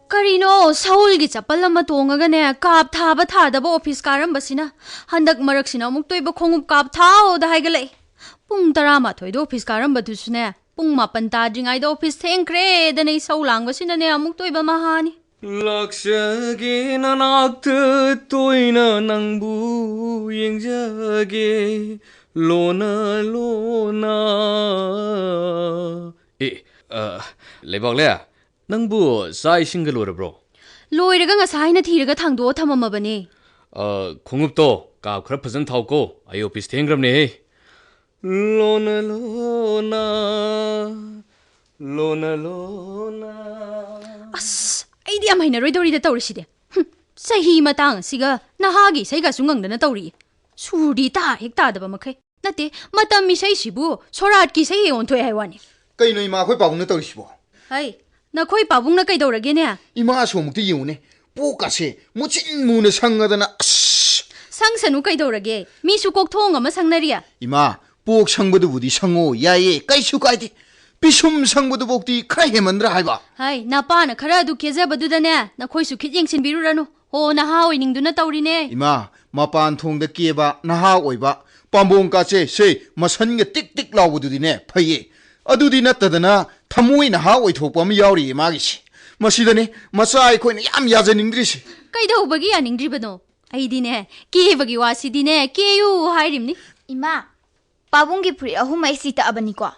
Karino, Saulgi Chapalama Tongagane, Kap Taba Tada, Office Karambasina, Handak Maraxina, Muktoiba Kong Kap Tao, the Hagale. Pung Tarama to Office Karamba to Sune, Pung Mapantajing, I'd office Tankre, then a so long was in an Muktoiba Mahani. Laksagin an actor toina nangbu yingjage lona lona. Leboglia, nangbu sai single bro. Loiragang a sign at Tiraga Tangdo Tamamabani. Kungupto, ka present tauko, I hope is tangram ne. Lona lona, lona lona. Idea mine redori the Torishide. Say he matang, siga, Nahagi, Sega Sungang the Natori. Surita, Hecta the Bamake. Nate, Matami say Shibu, Soratki say on to Iwani. Kaino ima koi pabung na tawisbo. Hey, na koi pabung na kay dora gene. Ima aswam ti yune. Puka se, muchin muna sanga dana. Sang sanu kay dora ge. Misu kok tonga masang naria. Ima, puk sang badu budi sango, yaye, kay sukaiti. Pisum sang badu bokti, kay hemandra haiba. Hey, na pa na kara du keza badu da ne. Na koi sukit yang sin biru rano. O na hao ining du na tauri ne. Ima, mapan thong da kieba, na hao oiba. Pambong ka se, masan nga tik tik lau badu di ne, paye. Adudi natadana thamui na ha oi thokpa ma yauri magisi masidane masai khoina yam yajaningdrisi kaida ubagi aningdri bano aidi ne ke bagi wasidi ne ke yu hairimni ima pabungi puri ahumai sita abani ko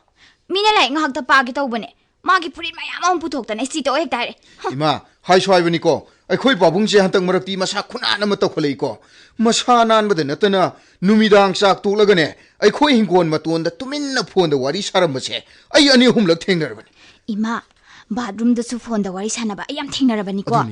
mina lai ngak ta pagi tawbane magi puri mayam am puthokta ne sita ek tare ima hai swai bani ko akhoi pabung je hantang marakti masa khuna na ma tawkhlei ko masa nan bada natana numidang sak tulagane akhoi hinggon maton da tumin na phone da wari saram base ai ani humlak thengnar bani ima bathroom da su phone da wari sana ba ayam thengnar bani ko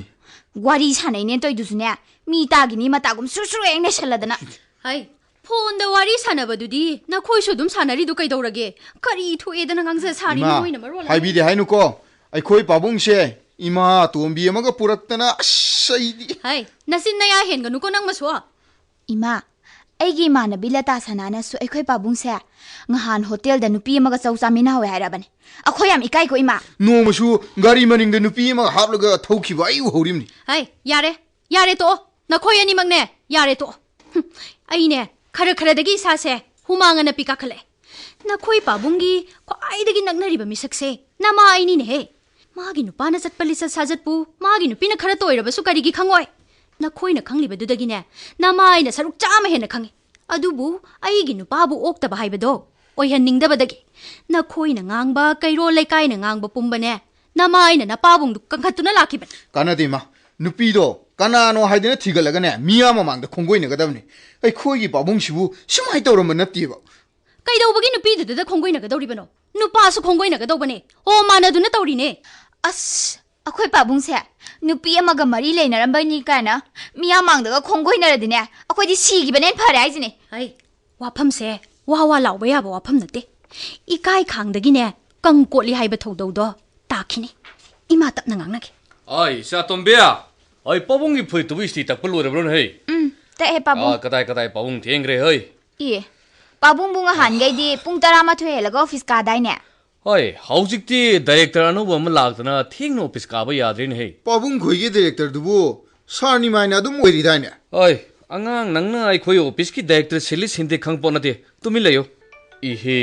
wari sana ne toy dusune mi tagini matagum susuru eng ne saladana hai phone da wari sana badudi na khoi su dum sanari du kai dorage kari thu edana ngangsa sari moina marol hai bi de hai nu ko akhoi pabung se ima tombi amaga puraktana saidi hai nasin na ya hen ganu ko nang maswa ima aigi mana bilata sanana su akhoi pabung se ngahan hotel da nupi amaga chauchamina hawe hairabane akhoi am ikai ko ima no masu gari maning da nupi amaga haplaga thauki ba ai horimni hai yare to na khoi ani magne yare to ai ne khara dagi sa se humanga na pika khale na khoi pabungi khoi dagi nagnari ba misakse na ma ai ni ne he magi nupa na satpali sa sajatpu magi nupi na khara toiraba su karigi khangoi na khoi na khangli badudagi ne na mai na saruk chama he na khangi adubu aigi nupa bu okta ba haibado oi hanning da badagi na khoi na ngangba kairo leikai na ngangba pumba ne na mai na pabung du kangkhatuna lakhi ban kanadi ma nupi do kanano haidena thigalaga ne miya mamang da khongoi na gadabni ai khoi gi pabung sibu simai tawram natti ba kai do bagi nupi du da khongoi na gadori bano nupa su khongoi na gadobane o mana du na tawri ne as akhoi pabung se nupi amaga mari leinarambani kana miya mangdaga khongoi naradine akhoi di sigi banen phare aizine ai wafam se wa law ba ya ba wafam nate ikai khangdagi ne kangkoli haiba thodau do takhini ima tap na ngangna ke ai sa tombia ai pabungi phoi tu isti tak pulu rebron hei ta he pabung kadai pabung thengre hei e pabung bunga han gai di pung 12 helaga office ka dai ne Oi, howjikti director anu bam lagtana thing office ka ba yadrin hei. Pabung khoi ge director dubu sarni maina dum oiri daine. Oi, angang nangna ai khoi office ki director selis hindi khangpo na te tumi layo. Ihe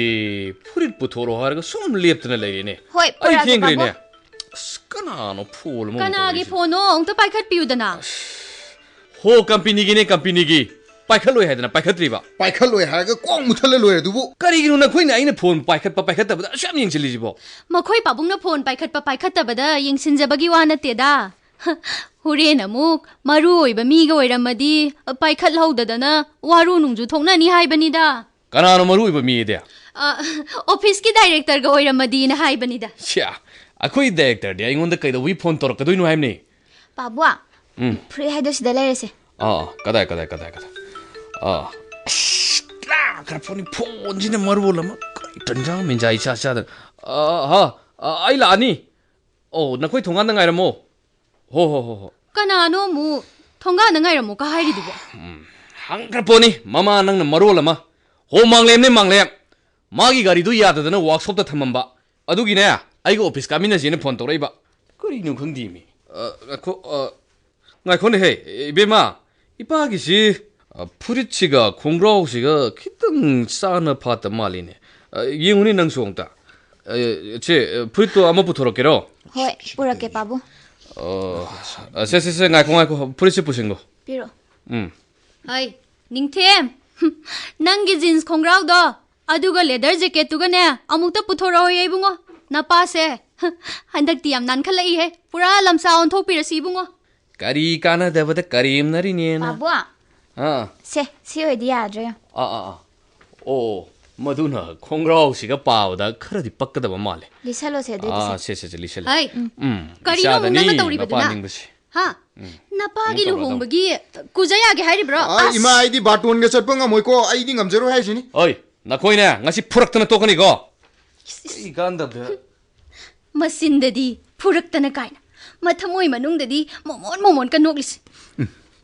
purit puthoro harga sum leptana leine. Hoi, ai thengre ne. Kana no phul mo. Kana gi phono ong ta paikhat piudana. Ho company gi Paikhaloi hadana paikhatriba. Paikhaloi harga kong muthal loi dubu. Kariginu na khoina aina phone paikhat ta bada asham yengchilijibo. Makhoi pabung na phone paikhat ta bada yengsinjabagi wa na teda. Hure namuk maru oiba mi ga oiramadi paikhat laudadana waru nungju thongna ni haibani da. Kana no maru oiba mi de. Office ki director ga oiramadi na haibani da. Sha, akhoi director de aingonda kaida wi phone torakadoi no haimne. Babwa. Free haidos da lerese. Kadai. Karponi phone jine marwol ama tanjang minjai cha ai la ani nakoi thonga na ngai ramo ho kanano mu thonga na ngai ramo ka hairi dubo hang karponi mama nang na marwol ama ho manglem ne manglem magi gari du ya da na workshop ta thamamba adugi ne ai go office ka mina jine phone toraiba kari nu khangdi mi ngaikhone he ibema ipagisi purichiga khongrausiga khitang sana phata maline yenguni nang songta che purito ama puthorokero Hoi, purake pabu. se ngaikhongai purichi pusingo Piro. Hai, ningthem. Nangi jeans khongrau do. Aduga leather jacket tuga ne amukta puthoro ye bungo. Napa se. Handak ti yam nan khalai he. Pura lamsa on thok pirasi bungo. kari kana devada karim nari ne na Pabu. ha Se, si oi di adre. oh maduna khongrausiga pawda kharadi pakkadaba male Lisalo se de. se lishala Hai. Kari no nang na tawri baduna. Ha. Napa gi lu hong bagi kujaya ge hairi bro. 아 이마 아이디 바톤게 setpanga moiko 아이디 ngamjero haisini oi nakoine ngasi phurakna tokani go i ganda de Masindadi puraktana kaina. Mathamoi manungdadi momon ka noklis.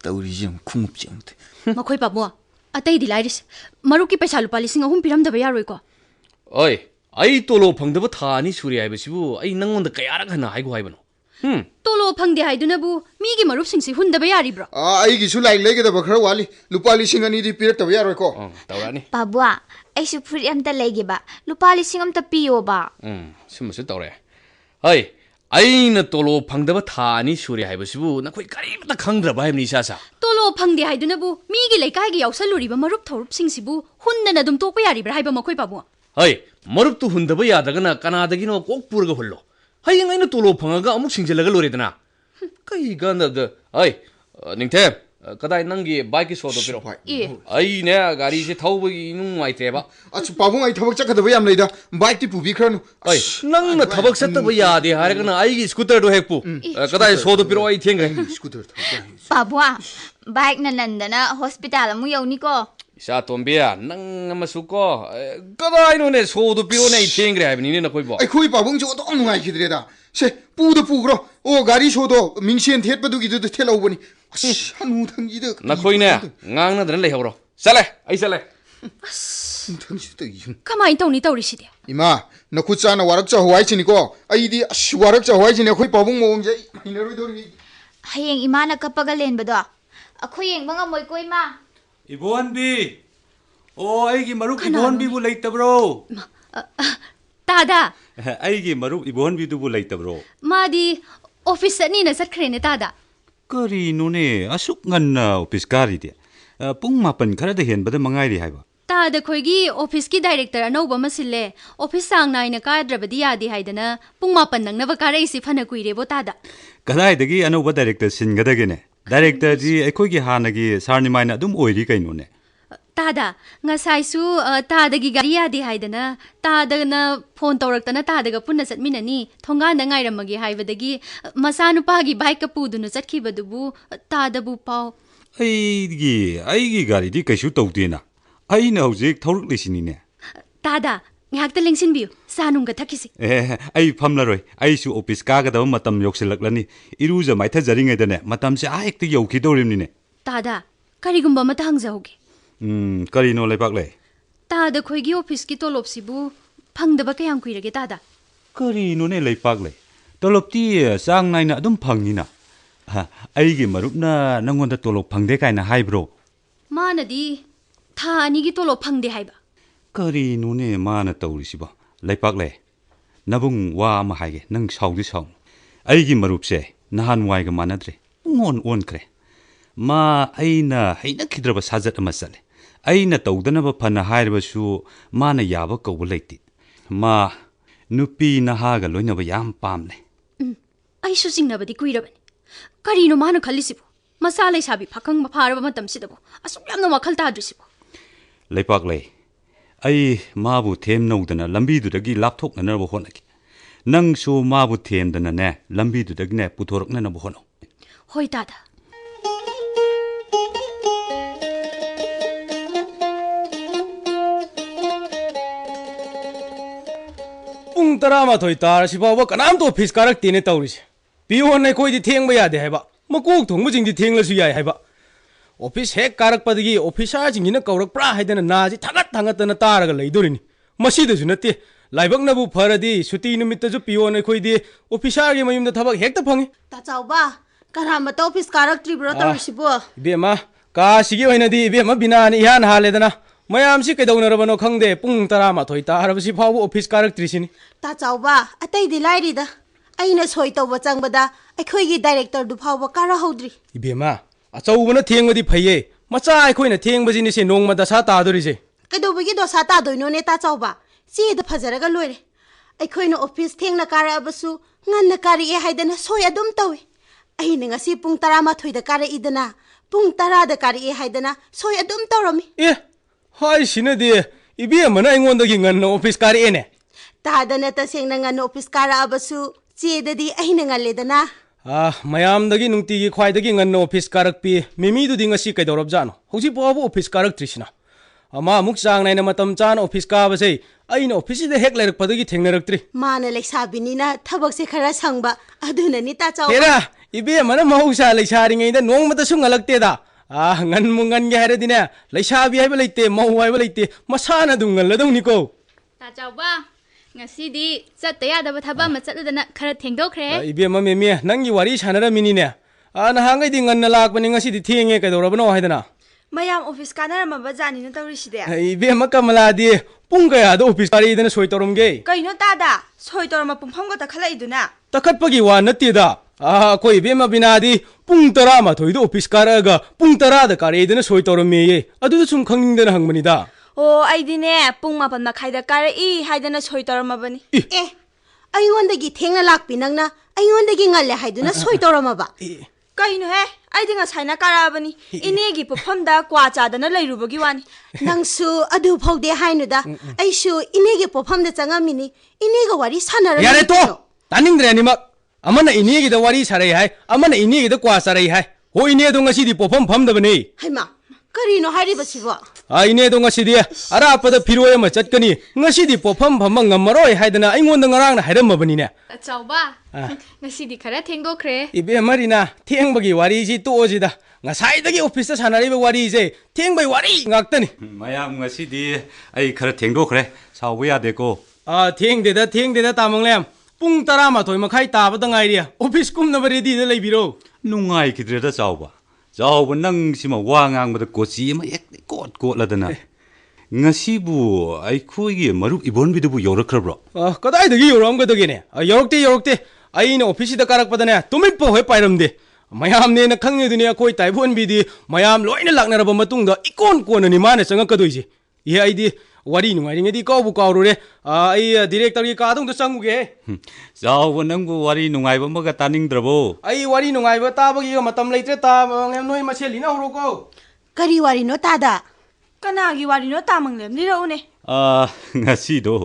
तौरीजे खुंगुपजे amte Makhoi pabu. Atai di lairis. Maruki paisa lupa lising ahum piram da bayaroi ko. oi ai tolo phangdaba thani suri aibasibu ai nangonda kayarak hana haigo haibano Tolo phangde haidunabu migi marup singsi hundaba yari bro. 아 아이기수 라이क लेगेदब खरा वाली लुपा लिसिंग अनि दि पिरक तब यारोय को tawrani Pabu, ai su puri am ta lege ba. Lupa lising am ta piyo ba. simasu tawre oi aina tolo phangdaba thani suri aibasibu nakoi karimta khangdraba haibni sasa Tolo phangde haidunabu migi laikai gi yausaluriba marup thorup singsibu hundana dum tokpa yari bra haiba makhoi pabu. oi marup tu hundaba yadagana kanadagino kok purga hollo hayeng aina tolo phangaga amuk singjelaga loredana kai ganda de oi ningthe kadai nangi bike so do piro Eh. ai ne gari se thawbagi nung maiteba 아주 바봉 아이 타박 작가도 왜 암레이다 바이트 부비 크라누 oi nangna thabak sattaba yade haragana aigi scooter do hekpu kadai so do piro ai thengre 스쿠터 타고 Pabu, bike na nandana hospital amu yauni ko. isa tombia nang amasuko kadai no ne so do piro nei thengre haibni ne nakoi bo 아이 코이 바봉 저거 너무 누가이 기드레다 세 뿌도 뿌그러 오 가리 쇼도 민시엔 텄바도 기드도 텔라오 보니 한우 당기드 nakoi ne ngangna dana lehoro sale ai sale 당시도 이형 Kamai tawni tawriside. 이마 너 쿠짜나 와락자 호와이치니고 아이디 아씨 와락자 호와이치니 코이 바봉 모옹제 이너로 도리 Hayeng imana kapaga len ba do. Ako yeng mga moy ko ima. Ibuhanbi! Oo, aigi maruk Ibuhanbi bu leitabro. Tada, Aigi maruk Ibuhanbi du bu leitabro. madi office ni na satkre ne tada. Kari nune asuk ngan na office kari dia. Pung mapan kara da hen bada mangai ri haiba. Tada khoigi office ki director anauba masille office sang nai na kadrabadi yadi haidana pungma pannang na bakara isi phana kuire bo tada. Kadai dagi anauba director singada gene. Director ji ekoi gi hana gi sarni maina dum oiri kai nune. Tada ngasai su tada gi gari yadi haidana tada na phone tawraktana tada ga punna satminani thonga na ngairamagi haibadagi masanu pagi bike ka pudunu satkibadubu tada bu pau. Aigi gari di kaisu tawdena. Aina hojik thawruk lisinine. Tada ngakta lengsin biu sanung ga thakisi. Ai phamlaroi. Ai su office kagadaba matam yoksilaklani. Iruja maitha jaringai dane matam se aekti yauki dorimnine. Tada karigumba mata hangjahoge. Kari no lepak le. Tada khoigi office ki tolopsibu phangdaba kayam kuirage tada. Kari no ne lepak le. Tolopti sang naina adum phangina. Aigi marupna nangonda tolop phangde kaina haibro. Manadi tha ani gi tolop phangde haiba. Kari no ne mana tawrisiba. Lepak le. Nabung wa ma haige nang saudi saung. Aigi marupse nahan waiga manadre. On kre. Ma aina haina khidraba sajat amasale. Aina tawdanaba phana hairbasu mana yaba kawba leiti. Ma nupi nahaga loinaba yam pamle. Ai su singnabadi kuirabani. Karino manu khallisibu. Masala isabi phakang mapharaba matam sidabo. Asuk yamna wakhal tadrisibu. Lepak le. Ai mabu them nodana lambi dudagi lapthok na narba honaki. Nang su mabu them dana ne lambi dudagi ne puthorok na nabu hono. Hoi tada. Pung tarama thoi tar sibawa kanam to office karak tine tawris pion nei koi di thengba yade haiba makuk thongbu jing di thengla su yai haiba office hek karak padagi officer jing ina kaurak pra haidana na ji thagat na taraga leidorini masi de junate लाइबकनबु फरदी सुटी नुमित्तजु peon अखोइदी ऑफिसरगी मयुमदा थबक हेक्ता fungi ताचाउबा करामत office कारक्ट्रिब्रो तौरसिबो इबेमा का सिगी ओइनदी इबेमा बिनानि इहान हालेदना मयामसी कैदौनरबनो खंगदे पुंग 12 तारबसी फाव office कारक्ट्रिसिनी ताचाउबा अतैदि लाइरिदा अइना सोइ तौबा चंगबदा अखोइगी director दु फाव कारा हौद्री इबेमा अचौबना थेंगबदी फैये मचा अखोइना थेंगबजिनि से नोंगमा दशा तादोरिजे कदौबगी दोसा तादोइनोने ताचाउबा चेदा फजरगा लोइरे अखोइना ऑफिस थेंगना काराबसु ngana kari e haidana soy adum tawi aina ngasi pung 12 da kari idana pung 10 da kari e haidana soy adum tawrami ए हाय सिनदे इबे मन आइंगोंदगी ngana ऑफिस कारी एने तादना तसेंगना ngana ऑफिस कारा अबसु चेददी aina ngaledana मयामदगी नुंगतीगी ख्वाइदगी ngana ऑफिस कारकपी मिमीदुदी ngasi कैदौरब जानो हौजी पावबो ऑफिस कारकत्रिसिना अमा मुक चांग नाइना मतम चान ऑफिस काबसे अइना ऑफिस दे हेक लेरकपदगी थेंगनरक्त्रि माना लेसाबिनीना थबक से खरा संगबा अदुननी ताचाउ हेरा इबे मन महौसा लेसारिङैदा नोंगमता सुंगलक्तेदा ngन मुंगन गे हरदिने लेसाबि हाइबा लेते महौ हाइबा लेते मसाना दुंगलदौनिको ताचाउबा ngasi chatta yadaba thaba ma chatladana khara thengdokre इबे ममेमे नंगी वारी सानरमिनिने नहांगै दि ngन लाकबनि ngasi दि थेंगे कैदौरबनो हाइदना मयाम ऑफिस कानरमबा जानिना तौरिसिदे इबे कमलादी पुंग कयादा ऑफिस कारीदना सोय तौरमगे कइनो तादा सोय तौरम पुंफमगो तखलाइदुना तखटपगी वा नत्तेदा कोई इबे बिनादी पुंग 12 ऑफिस कारगा पुंग 10 दा कारीदना सोय तौरमेये अदुदा सुम खंगिंदना हंगमनिदा ओ आइदिने पुंग 9 मखाइदा कारी हाइदना सोय तौरमबनी ए अइंगोंदगी थेंगना लाकपि नंगना अइंगोंदगी ngale haiduna soy tawramaba कइनो हे आइदि ngसाइना काराबनी इनेगी पुफमदा क्वा चादना लैरुबगी वानी नंगसु अदु फौदे हाइनुदा अइसु इनेगी पुफमदा चंगामिनी इनेगा वारी सानरा यारे तो तानिंद्रे अनिमक अमना इनेगी दा वारी सारै हाय अमना इनेगी दा क्वा सारै हाय हो इने दो ngasi पुफम फमदबनी हाइमा करिनो हारिबसिबो इने दो ngasi अरापदा फिरोय म चटकनी ngasi पुफम फम ngमरोय हाइदना अइंगोंदा ngरांगना हाइरमबनीने ताचाउबा ngasi khara thengdokre इबे मरिना थेंगबगी वारी जी तोजिदा ngसाइदगी ऑफिस ता सानारिबे वारी जे थेंगबै वारी ngक्तनी मयाम ngasi ai khara thengdokre सावबो यादेको थेंगदेदा तामंगलेम पुंग 12 मखाइ ताबदा ngairi ऑफिस कुमनबा रेडी दा लैबिरो नुंगाइ किद्रेदा चावबा नंग सिमा वा ngangbada कोची ma ek कोट कोटलादना ngasibu aikhoigi marup ibonbidubu yorokrabro कदाइदगी योरमगदगेने योरक्ते अइना ऑफिस दा कारकपदने तुमिपो होय पाइरमदे मयामने न खंगेदुने अखोय ताइबोन बिदि मयाम लोइना लाकनरबा मतुंगदा इकोन कोननि माने चंगकदोइजे ये आइदि वारी नुंगाइरिङेदि काउबु काउरुरे आई डायरेक्टर की कादुंग चंगुगे जावबो नंगु वारी नुंगाइबा मगा तानिंगद्रबो आई वारी नुंगाइबा ताबगी मतम लेत्रे ता नोय मसेलिना होरोको करी वारी नो तादा कनागी वारिनो तामंगलेम लिरौने ngasido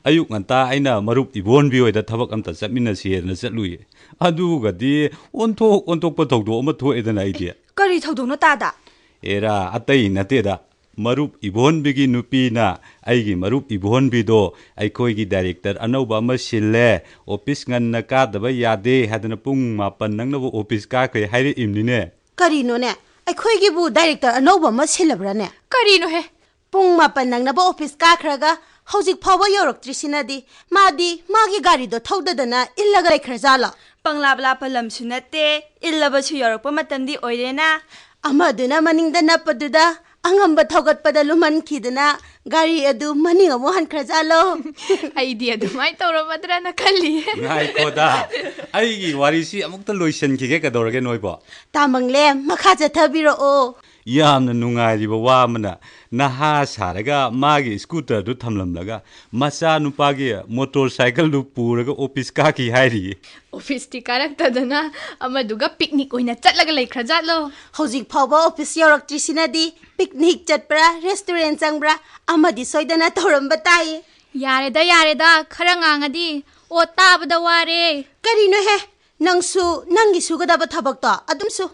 ayuk nganta aina marup ibonbi oida thabak amta chapminasi na chatluye adugadi ontok pathogdo ama thoedana idea करी थौदोनो S era atai nateda marup ibonbigi nupina aigi marup ibonbido aikoigi director anauba ama sille office nganna ka daba yade hadana pung mapan nangnabu office ka kai haire imnine करिनो ने अखोइगी बु director अनौबा म सिलब्राने karino he पुंग मापन नंगनबा office काखरगा हौजिक फावबा योरक्त्रिसिनादी मादी मागी गाड़ी दो थौददना इल्लगा लेखरजाला पंगलाबला पलम सुनते इल्लबसु योरकप मतंदी ओइरेना अमदुना मनिंगदा नपदुदा अंगंबा थौगतपदा लुमन खिदना गाड़ी अदु मनिंग अमु हनखरजालो idea dumai tawrabadra na khalli ngai koda aigi warisi amukta loisan kige kadorage noibo तामंगले मखा चथबिरो ओ yamna nungairiba wamana naha saraga magi scooter du thamlamlaga macha nupagi motorcycle du puraga office ka ki hairi office ti karakta amaduga picnic oina chatlaga leikhajatlo हौजिक फावबा office योरक्त्रिसिनादी picnic चटपरा restaurant चंगब्रा अमदि सोइदना तौरंबा ताई yareda khara ngangadi o tabada ware करिनो हे नंगसु नंगी सुगदबा थबकतो अदुमसु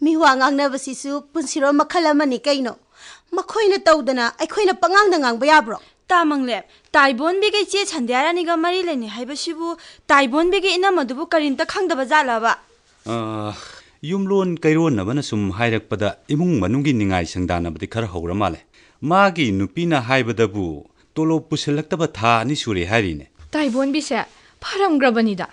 मिवा ngangnabasisu punsiro makhala mani kaino makhoina tawdana aikoina pangangda ngangba yabro तामंगले ताइबोन बेगे चे छंद्यारानी ग मरी लेने हाइबसिबु ताइबोन बेगे इना मदुबु करिंता खंगदबा जालाबा yumlon kairon nabana sum hairakpada imung manungi ningai sangdana badi khar hawra male magi nupina haibadabu tolo pusilakta tha ni suri harine ताइबोन बिसे फरमग्रबनिदा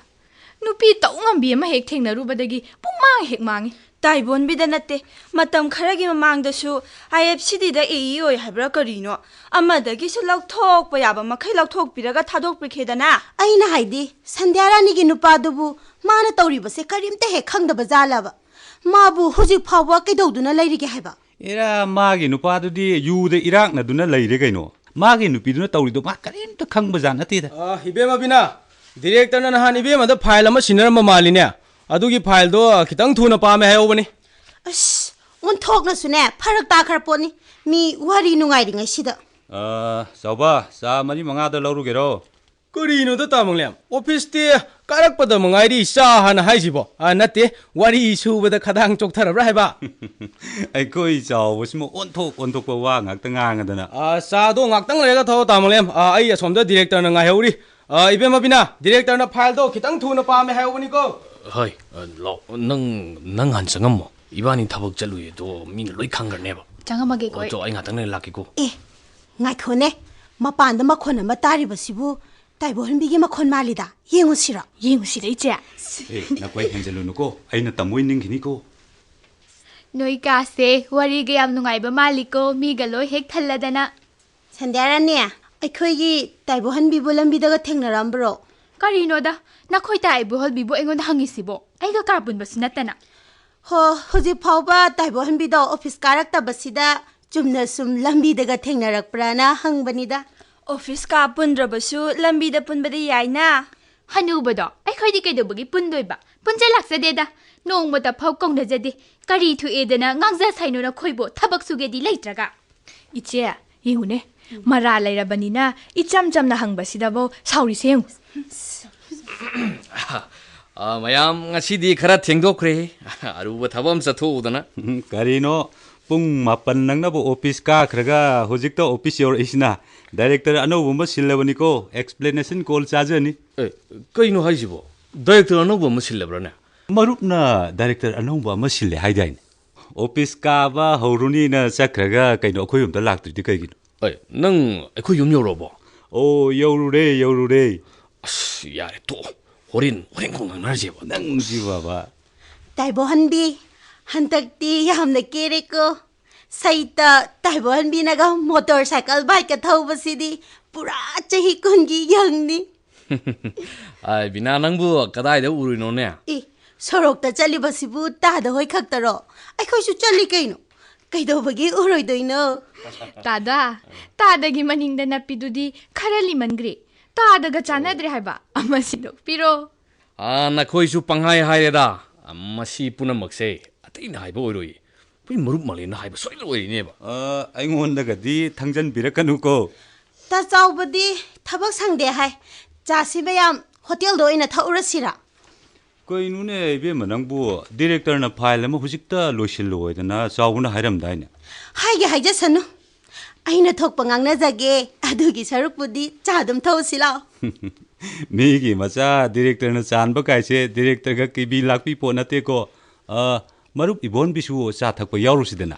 नुपी तौंगंबी अमा हेक थेंगनरुबदगी पुंमांग हेक मांगी ताइबोन बिदा नते मतम खरगी ममांगदसु आईएफसीडी दा एई ओय हाइब्रा करिनो अमदगी सु लौथोक पयाबा मखै लौथोक पिरगा थादोक पिखेदना ꯑꯩꯅ ꯍꯥꯏꯗꯤ ꯁꯟꯙ꯭ꯌꯥꯔꯥꯅꯤꯒꯤ ꯅꯨꯄꯥꯗꯨꯕꯨ ꯃꯥꯅ ꯇꯧꯔꯤꯕꯁꯦ ꯀꯔꯤꯝꯇ ꯍꯦꯛ ꯈꯪꯗꯕ ꯖꯥꯠꯂꯕ ꯃꯥꯕꯨ ꯍꯧꯖꯤꯛ ꯐꯥꯎꯕ ꯀꯩꯗꯧꯗꯨꯅ ꯂꯩꯔꯤꯒꯦ ꯍꯥꯏꯕ era magi nupadu yude irakna duna leire kaino magi nupiduna tawrido ma karimta khangba janatida ibema bina director na nahan ibema da file ama sinaramba maline adugi file do khitang thuna pame hayobani ꯑꯁ ꯑꯣꯟꯊꯣꯛꯅꯁꯨꯅꯦ ꯐꯔꯛ ꯇꯥꯈ꯭ꯔꯄꯣꯠꯅꯤ ꯃꯤ ꯋꯥꯔꯤ ꯅꯨꯡꯉꯥꯏꯔꯤꯉꯩꯁꯤꯗ sauba sa mari manga da laurugero Kurino da tamanglem office te karak pada mangairi sa hana haijibo nate wari subada khadang chokthara haiba ai koi chau wasmo onthok pa wa ngak ta ngang dana sa do ngak tang lega tho tamanglem ai asomda director na ngai heuri ibema bina director na file do khitang thuna pa me hayobani ko hoi lo nang han changam ibani thabak chalu ye do min loi khangarne ba changama ge koi to ai ngatang ne lakki ko ꯑꯦ ꯉꯥꯏꯈꯣꯅꯦ ꯃꯄꯥꯟꯗ ꯃꯈꯣꯟ ꯑꯃ ꯇꯥꯔꯤꯕꯁꯤꯕꯨ ꯇꯥꯏꯕꯣꯟꯕꯤꯒꯤ ꯃꯈꯣꯟ ꯃꯥꯜꯂꯤꯗ ꯌꯦꯡꯉꯨꯁꯤꯔꯣ ꯌꯦꯡꯉꯨꯁꯤꯗ ꯏꯆꯦ nakwai henjalu ko aina tamoi ninghini ko ꯅꯣꯏ ꯀꯥꯁꯦ ꯋꯥꯔꯤꯒ ꯌꯥꯝ ꯅꯨꯡꯉꯥꯏꯕ ꯃꯥꯜꯂꯤꯀꯣ ꯃꯤꯒ ꯂꯣꯏ ꯍꯦꯛ ꯊꯜꯂꯗꯅ ꯁꯟꯙ꯭ꯌꯥꯔꯥꯅꯤ ꯑꯩꯈꯣꯏꯒꯤ ꯇꯥꯏꯕꯣꯟꯕꯤꯕꯨ ꯂꯝꯕꯤꯗꯒ ꯊꯦꯡꯅꯔꯝꯕ꯭ꯔꯣ ꯀꯔꯤꯅꯣꯗ ꯅꯈꯣꯏ ꯇꯥꯏꯕꯣꯍꯜꯕꯤꯕꯨ ꯑꯩꯉꯣꯟꯗ ꯍꯪꯉꯤꯁꯤꯕꯣ ꯑꯩꯒ ꯀꯥ ꯄꯨꯟꯕꯁꯨ ꯅꯠꯇꯅ ꯍꯣ ꯍꯧꯖꯤꯛ ꯐꯥꯎꯕ ꯇꯥꯏꯕꯣꯟꯕꯤꯗꯣ ꯑꯣꯐꯤꯁ ꯀꯥꯔꯛꯇꯕꯁꯤꯗ ꯆꯨꯝꯅ ꯁꯨꯝ ꯂꯝꯕꯤꯗꯒ ꯊꯦꯡꯅꯔꯛꯄ꯭ꯔꯥꯅ ꯍꯪꯕꯅꯤꯗ ऑफिस का पुंद्रबसु लंबीदा पुनबदे याइना हनुबदो अखोइदि कैदोबगी पुनदोइबा पुनजे लाक्सदेदा नोंबता फाउ कौनजदे करी थुएदना ngang साइनो न खोइबो थबक सुगेदि लैत्रगा इचे येहुने मरा लैरबनिना इचम चमना हंगबसिदाबो साउरि Seng mayam ngasidi khara thengdokre aruba thabam chathudana karino pung mapan nangna bo office ka khraga hojik to office yor isna director ano bumba silabani ko explanation call chajani kaino haijibo director ano bumba silabrana marupna director ano ba masile haidain office ka ba horuni na chakraga kaino khoyum da lakti di kaigino nang akhoi yum yorobo yorure yare to horin kong nang jebo nang ji baba ताइबोहनबी हंतक्ति यामना केरेको सैता ताइबोहनबीनागा motorcycle bike का थौबसिदी पुरा चही कुनगी यंगनी ai bina nangbu kadai da urino ne ए सोरोकता चलिबसिबु S होय खक्तरो अखोइसु चलि canoe कैदोबगी उरोइदोइनो S तादगी मनिंगदा नपिदुदी खरली मनग्रे तादगा चानद्रे हाइबा अमसिदो पिरो na khoisu panghai haireda masi punamakse atai na haibo oroi pui murup mali na haiba soi loi ne ba aingon daga di thangjan birakanu ko ता चाउबदी थबक संगदे हाय चासिबयाम hotel दो इना थौरसिरा koinu ne be manangbu director na file ma hujikta loisil loidana chawuna hairam daina हायगे हायजसनु आइना थोकपा ngang जगे अदुगी सरुकपुदी चादम थौसिला migi macha director na chanba kaise director ga kibi lakpi ponate ko marup ibon bisu cha thakpa yaurusidana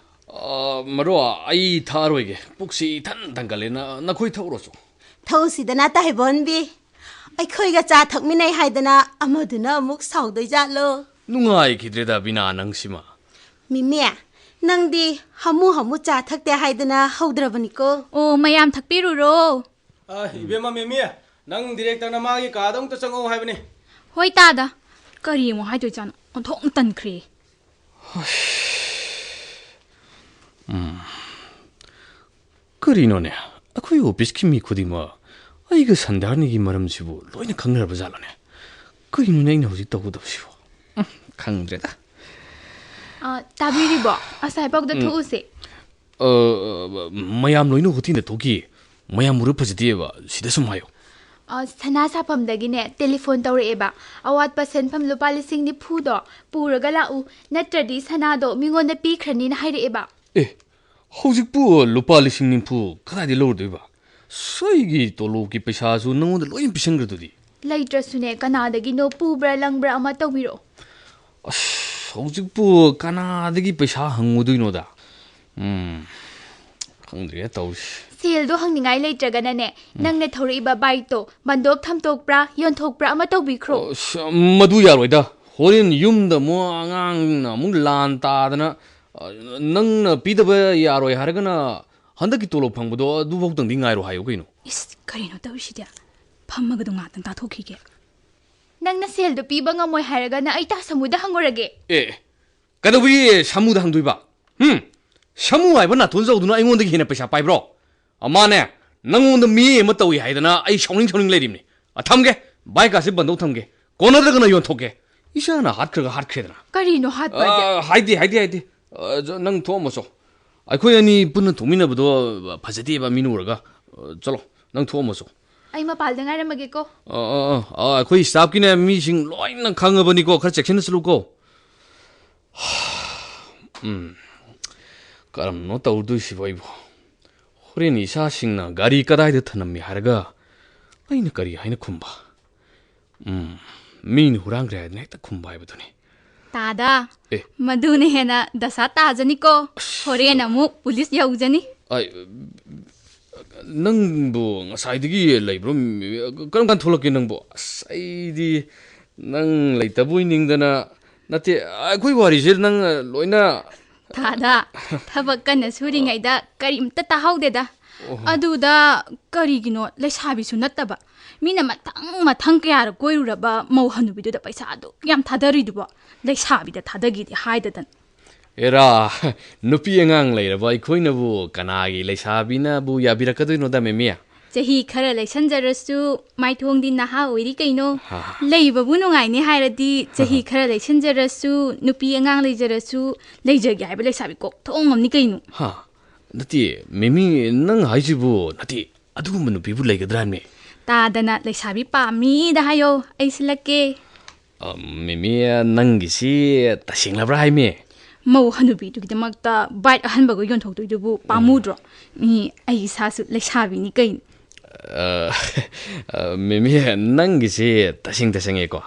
maro ai tharoige puksi than dangalena na khoi thaurosu थौसिदना ताइबोनबी अखोइगा चा थकमिनै हाइदना अमदुना अमुक साउदोइ जालो nungai khidreda bina nangsima मिमे Nandi हमु चा थकते हाइदना हौद्रबनिको ओ मयाम थकपिरुरो ibema memi nang director na magi ka dong to chango haibani होय S करी मो हाइदो जानो ओथों तनख्रे karino ne akhoi office ki mi khudima aiga sandharni gi maram sibu loina khangraba jalane karino ne na hojik tabu dabsibo khangdreda ताबिरिबो असै पगदा थुसे mayam loino hotina thoki mayam muru phajdieba sida sum hayo सना साफमदगिने telephone तौरेबा अवातपा सेनफम लुपा लिसिंग नि फुदो पुरगा लाउ नत्रदि सनादो मिंगोंदा पीख्रनि न हाइरेबा ए हौजिकपु लुपा लिसिंग निफु खदादि लौरदोइबा सोइगी तोलो की पैसा सु नंगोंदा lion पिसंग्रदुदि लैट्रसुने कनादगी no पुब्रा लंगब्रा अमा तौबिरो हौजिकपु कनादगी पैसा हंगुदुइनोदा ꯈꯪꯗ꯭ꯔꯦ ꯇꯧꯔꯤꯁꯤ ꯁꯦꯜꯗꯣ ꯍꯪꯅꯤꯡꯉꯥꯏ ꯂꯩꯇ꯭ꯔꯒꯅꯅꯦ ꯅꯪꯅ ꯊꯧꯔꯛꯏꯕ ꯕꯥꯏꯛꯇꯣ ꯕꯟꯗꯣꯞ ꯊꯝꯗꯣꯛꯄ꯭ꯔꯥ ꯌꯣꯟꯊꯣꯛꯄ꯭ꯔꯥ ꯑꯃ ꯇꯧꯕꯤꯈ꯭ꯔꯣ ꯃꯗꯨ ꯌꯥꯔꯣꯏꯗ ꯍꯣꯔꯦꯟ ꯌꯨꯝꯗ ꯑꯃꯨꯛ ꯑꯉꯥꯡꯅ ꯑꯃꯨꯛ ꯂꯥꯟ ꯇꯥꯗꯅ ꯅꯪꯅ ꯄꯤꯗꯕ ꯌꯥꯔꯣꯏ ꯍꯥꯏꯔꯒꯅ ꯍꯟꯗꯛꯀꯤ ꯇꯣꯂꯣꯞ ꯐꯪꯕꯗꯣ ꯑꯗꯨꯐꯥꯎꯇꯪꯗꯤ ꯉꯥꯏꯔꯣ ꯍꯥꯏꯌꯨ ꯀꯩꯅꯣ ꯏꯁ ꯀꯔꯤꯅꯣ ꯇꯧꯔꯤꯁꯤꯗꯤ ꯐꯝꯃꯒꯗꯣ ꯉꯥꯛꯇꯪ ꯇꯥꯊꯣꯛꯈꯤꯒꯦ ꯅꯪꯅ ꯁꯦꯜꯗꯣ ꯄꯤꯕ ꯉꯝꯃꯣꯏ ꯍꯥꯏꯔꯒꯅ ꯑꯩ ꯇꯥꯁꯃꯨꯗ ꯍꯪꯉꯨꯔꯒꯦ ꯀꯩꯗꯧꯕꯒꯤ ꯁꯥꯃꯨꯗ ꯍꯪꯗꯣꯏꯕ ꯁꯥꯃꯨ ꯍꯥꯏꯕ ꯅꯥꯊꯣꯟ ꯆꯧꯗꯨꯅ ꯑꯩꯉꯣꯟꯗꯒꯤ ꯍꯦꯟꯅ ꯄꯩꯁꯥ ꯄꯥꯏꯕ꯭ꯔꯣ ꯃꯥꯅꯦ ꯅꯪꯉꯣꯟꯗ ꯃꯤ ꯑꯃ ꯇꯧꯏ ꯍꯥꯏꯗꯅ ꯑꯩ ꯁꯥꯎꯅꯤꯡ ꯂꯩꯔꯤꯕꯅꯤ ꯊꯝꯒꯦ ꯕꯥꯏꯛꯀꯥꯁꯦ ꯕꯟꯗꯣꯛ ꯊꯝꯒꯦ ꯀꯣꯟꯅꯗ꯭ꯔꯒꯅ ꯌꯣꯟꯊꯣꯛꯀꯦ ꯏꯁꯥꯅ ꯍꯥꯠꯈ꯭ꯔꯒ ꯍꯥꯠꯈ꯭ꯔꯦꯗꯅ ꯀꯔꯤꯅꯣ ꯍꯥꯠꯄ 하이디 ꯅꯪ ꯊꯣꯛꯑꯝꯃꯁꯣ ꯑꯩꯈꯣꯏ ꯑꯅꯤ ꯄꯨꯟꯅ ꯊꯣꯛꯃꯤꯟꯅꯕꯗꯣ ꯐꯖꯗꯦꯕ ꯃꯤꯅ ꯎꯔꯒ ꯆꯠꯂꯣ ꯅꯪ ꯊꯣꯛꯑꯝꯃꯁꯣ ꯑꯩ ꯃꯄꯥꯜꯗ ꯉꯥꯏꯔꯝꯃꯒꯦꯀꯣ ꯑꯩꯈꯣই ꯁ꯭ꯇꯥꯐꯀꯤꯅꯦ ꯃꯤꯁꯤꯡ ꯂꯣꯏꯅ ꯈꯪꯉꯕꯅꯤꯀꯣ ꯈꯔ ꯆꯦꯛꯁꯤꯟꯅ ꯆꯠꯂꯨꯀꯣ ꯀꯔꯝꯅꯣ ꯇꯧꯗꯣꯏꯁꯤꯕꯣ ꯑꯩꯕꯨ ꯍꯣꯔꯦꯟ ꯏꯁꯥꯁꯤꯡꯅ ꯒꯥꯔꯤ ꯀꯗꯥꯏꯗ ꯊꯅꯝꯃꯤ ꯍꯥꯏꯔꯒ ꯑꯩꯅ ꯀꯔꯤ ꯍꯥꯏꯅ ꯈꯨꯝꯕ ꯃꯤꯅ ꯍꯨꯔꯥꯟꯈ꯭ꯔꯦ ꯍꯥꯏꯗꯅ ꯍꯦꯛꯇ ꯈꯨꯝꯕ ꯍꯥꯏꯕꯗꯨꯅꯤ ꯇꯥꯗ ꯃꯗꯨꯅ ꯍꯦꯟꯅ ꯗꯁꯥ ꯇꯥꯖꯅꯤꯀꯣ ꯍꯣꯔꯦꯟ ꯑꯃꯨꯛ ꯄꯨꯂꯤꯁ ꯌꯧꯖꯅꯤ ꯅꯪꯕꯨ ꯉꯁꯥꯏꯗꯒꯤ ꯂꯩꯕ꯭ꯔꯣ ꯀꯔꯝ ꯀꯥꯟ ꯊꯣꯛꯂꯛꯀꯦ ꯅꯪꯕꯨ ꯑꯁ ꯑꯩꯗꯤ ꯅꯪ ꯂꯩꯇꯕꯣꯏ ꯅꯤꯡꯗꯅ ꯅꯠꯇꯦ ꯑꯩꯈꯣꯏ ꯋꯥꯔꯤꯁꯦ ꯅꯪ ꯂꯣꯏꯅ ꯇꯥꯗ ꯊꯕꯛ ꯀꯟꯅ ꯁꯨꯔꯤꯉꯩꯗ ꯀꯔꯤꯝꯇ ꯇꯥꯍꯧꯗꯦꯗ ꯑꯗꯨꯗ ꯀꯔꯤꯒꯤꯅꯣ ꯂꯩꯁꯥꯕꯤꯁꯨ ꯅꯠꯇꯕ ꯃꯤꯅ ꯃꯊꯪ ꯀꯌꯥꯔꯛ ꯀꯣꯏꯔꯨꯔꯕ ꯃꯧ ꯍꯅꯨꯕꯤꯗꯨꯗ ꯄꯩꯁꯥꯗꯣ ꯌꯥꯝ ꯊꯥꯗꯔꯤꯗꯨꯕꯣ ꯂꯩꯁꯥꯕꯤꯗ ꯊꯥꯗꯒꯤꯗꯤ ꯍꯥꯏꯗꯗꯅ ꯑꯦꯔꯥ ꯅꯨꯄꯤ ꯑꯉꯥꯡ ꯂꯩꯔꯕ ꯑꯩꯈꯣꯏꯅꯕꯨ ꯀꯅꯥꯒꯤ ꯂꯩꯁꯥꯕꯤꯅꯕꯨ ꯌꯥꯕꯤꯔꯛꯀꯗꯣꯏꯅꯣꯗ ꯃꯦꯃꯤ ꯆꯍꯤ ꯈꯔ ꯂꯩꯁꯟꯖꯔꯁꯨ ꯃꯥꯏꯊꯣꯡꯗꯤ ꯅꯍꯥ ꯑꯣꯏꯔꯤ ꯀꯩꯅꯣ ꯂꯩꯕꯕꯨ ꯅꯨꯡꯉꯥꯏꯅꯤ ꯍꯥꯏꯔꯗꯤ ꯆꯍꯤ ꯈꯔ ꯂꯩꯁꯟꯖꯔꯁꯨ ꯅꯨꯄꯤ ꯑꯉꯥꯡ ꯂꯩꯖꯔꯁꯨ ꯂꯩꯖꯒꯦ ꯍꯥꯏꯕ ꯂꯩꯁꯥꯕꯤ ꯀꯣꯛ ꯊꯣꯡꯉꯝꯅꯤ ꯀꯩꯅꯣ ꯅꯠꯇꯦ ꯃꯦꯃꯤ ꯅꯪ ꯍꯥꯏꯁꯤꯕꯨ ꯅꯠꯇꯦ ꯑꯗꯨꯒꯨꯝꯕ ꯅꯨꯄꯤꯕꯨ ꯂꯩꯒꯗ꯭ꯔꯥ ꯍꯥꯏꯃꯦ ꯇꯥꯗꯅ ꯂꯩꯁꯥꯕꯤ ꯄꯥꯝꯃꯤꯗ ꯍꯥꯏꯌꯣ ꯑꯩ ꯁꯤꯜꯂꯛꯀꯦ ꯃꯦꯃꯤ ꯅꯪꯒꯤꯁꯤ ꯇꯁꯦꯡꯂꯕ꯭ꯔꯥ ꯍꯥꯏꯃꯦ ꯃꯧ ꯍꯅꯨꯕꯤꯗꯨꯒꯤꯗꯃꯛꯇ ꯕꯥꯏꯛ ꯑꯍꯟꯕꯒ ꯌꯣꯟꯊꯣꯛꯇꯣꯏꯗꯨꯕꯨ ꯄꯥꯝꯃꯨꯗ꯭ꯔꯣ ꯃꯤ ꯑꯩ ꯏꯁꯥꯁꯨ ꯂꯩꯁꯥꯕꯤꯅꯤ ꯀꯩꯅꯣ ꯃꯦꯃꯤ ꯅꯪꯒꯤꯁꯤ ꯇꯁꯦꯡꯉꯦꯀꯣ